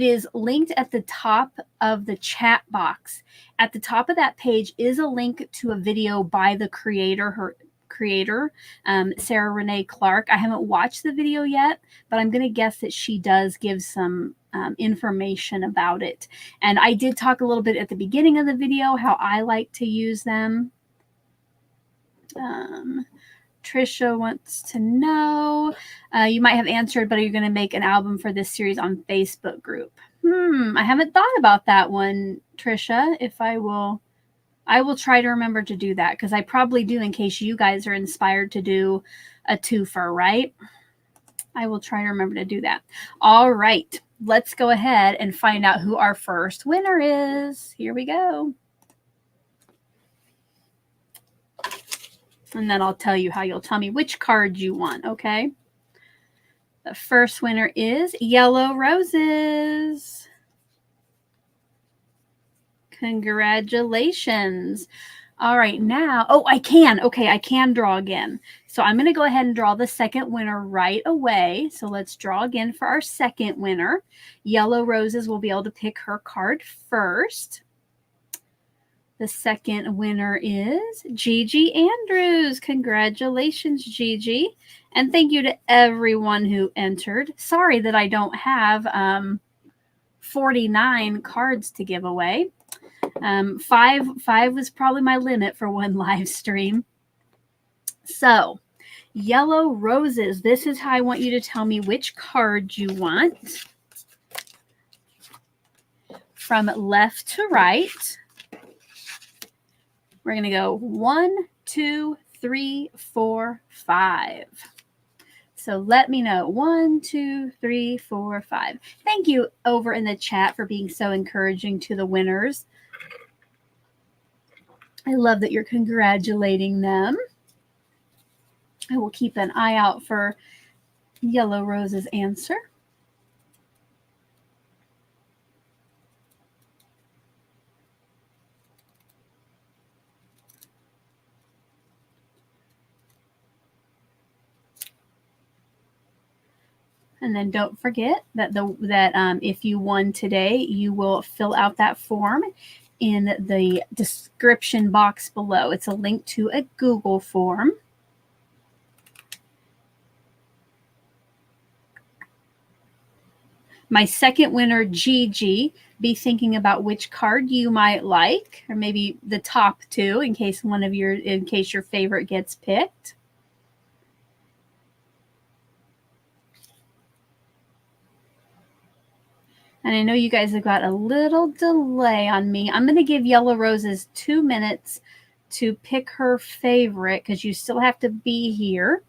is linked at the top of the chat box. At the top of that page is a link to a video by the creator, Sarah Renae Clark. I haven't watched the video yet, but I'm going to guess that she does give some information about it. And I did talk a little bit at the beginning of the video how I like to use them. Trisha wants to know, you might have answered, but are you going to make an album for this series on Facebook group? I haven't thought about that one, Trisha. I will try to remember to do that, because I probably do, in case you guys are inspired to do a twofer, right? I will try to remember to do that. All right, let's go ahead and find out who our first winner is. Here we go. And then I'll tell you how you'll tell me which card you want, okay? The first winner is Yellow Roses. Congratulations. All right, now, I can. Okay, I can draw again. So I'm going to go ahead and draw the second winner right away. So let's draw again for our second winner. Yellow Roses will be able to pick her card first. The second winner is Gigi Andrews. Congratulations, Gigi. And thank you to everyone who entered. Sorry that I don't have 49 cards to give away. Five was probably my limit for one live stream. So, Yellow Roses. This is how I want you to tell me which card you want. From left to right. We're going to go 1, 2, 3, 4, 5. So let me know. 1, 2, 3, 4, 5. Thank you over in the chat for being so encouraging to the winners. I love that you're congratulating them. I will keep an eye out for Yellow Rose's answer. And then don't forget that if you won today, you will fill out that form in the description box below. It's a link to a Google form. My second winner, Gigi, be thinking about which card you might like, or maybe the top two in case your favorite gets picked. And I know you guys have got a little delay on me. I'm going to give Yellow Roses 2 minutes to pick her favorite because you still have to be here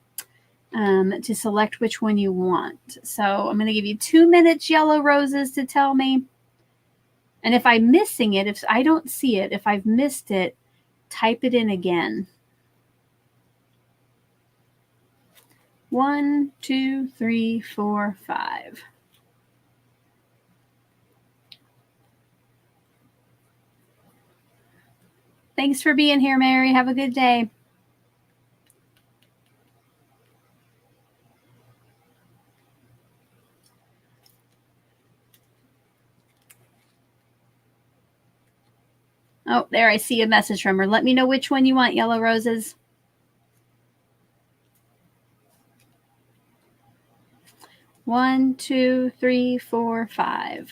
to select which one you want. So I'm going to give you 2 minutes, Yellow Roses, to tell me. And if I'm missing it, if I don't see it, if I've missed it, type it in again. 1, 2, 3, 4, 5. Thanks for being here, Mary. Have a good day. Oh, there I see a message from her. Let me know which one you want, Yellow Roses. One, 2, 3, 4, 5.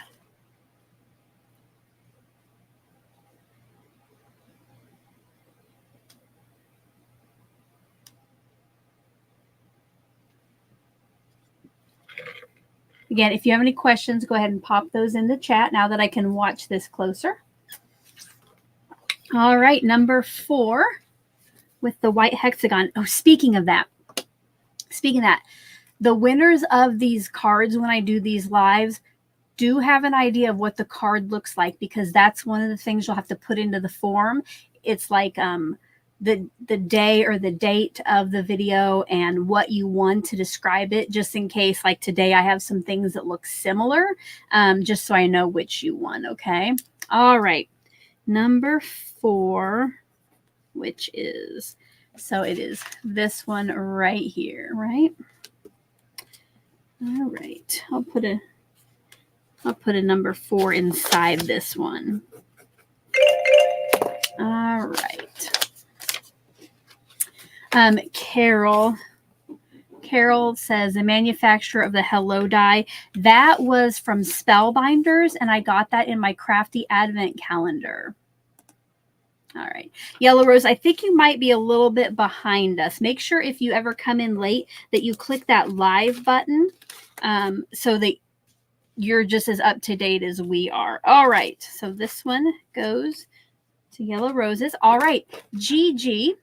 Again, if you have any questions, go ahead and pop those in the chat now that I can watch this closer. All right, number 4 with the white hexagon. Oh, speaking of that, the winners of these cards when I do these lives do have an idea of what the card looks like because that's one of the things you'll have to put into the form. It's like the day or the date of the video and what you want to describe it, just in case, like today I have some things that look similar, just so I know which you want, okay? All right, number 4, which is, so it is this one right here, right? All right, I'll put a number 4 inside this one. All right. Carol says the manufacturer of the Hello die. That was from Spellbinders, and I got that in my Crafty Advent calendar. All right. Yellow Rose, I think you might be a little bit behind us. Make sure if you ever come in late that you click that live button so that you're just as up to date as we are. All right. So this one goes to Yellow Roses. All right. Gigi.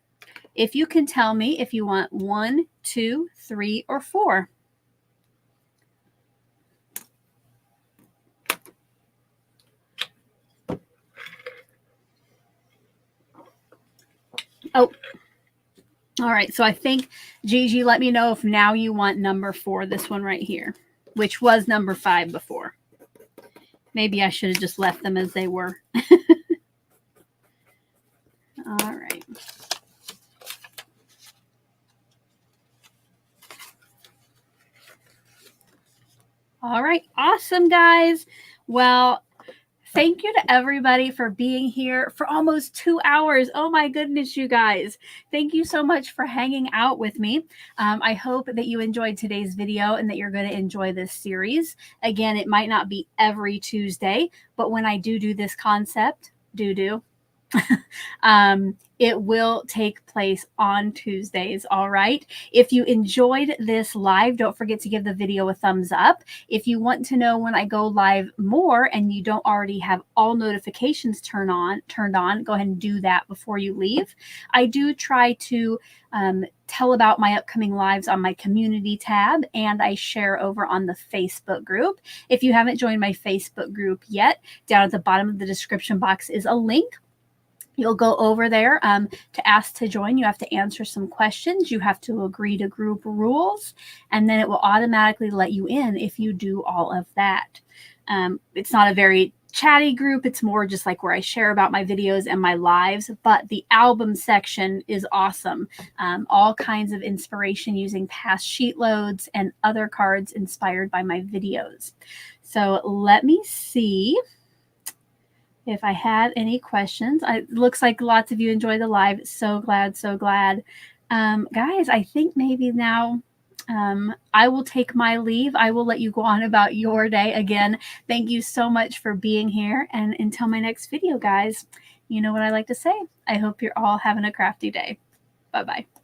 If you can tell me if you want 1, 2, 3, or 4. Oh, all right. So I think, Gigi, let me know if now you want number 4, this one right here, which was number 5 before. Maybe I should have just left them as they were. All right. All right. Awesome, guys. Well, thank you to everybody for being here for almost 2 hours. Oh my goodness, you guys. Thank you so much for hanging out with me. I hope that you enjoyed today's video and that you're going to enjoy this series. Again, it might not be every Tuesday, but when I do this concept, it will take place on Tuesdays. All right. If you enjoyed this live, don't forget to give the video a thumbs up. If you want to know when I go live more and you don't already have all notifications turned on, go ahead and do that before you leave. I do try to tell about my upcoming lives on my community tab, and I share over on the Facebook group. If you haven't joined my Facebook group yet, down at the bottom of the description box is a link. You'll go over there to ask to join. You have to answer some questions. You have to agree to group rules, and then it will automatically let you in if you do all of that. It's not a very chatty group. It's more just like where I share about my videos and my lives, but the album section is awesome. All kinds of inspiration using past sheet loads and other cards inspired by my videos. So let me see if I have any questions. It looks like lots of you enjoy the live. So glad, so glad. Guys, I think maybe now I will take my leave. I will let you go on about your day. Again, thank you so much for being here. And until my next video, guys, you know what I like to say. I hope you're all having a crafty day. Bye-bye.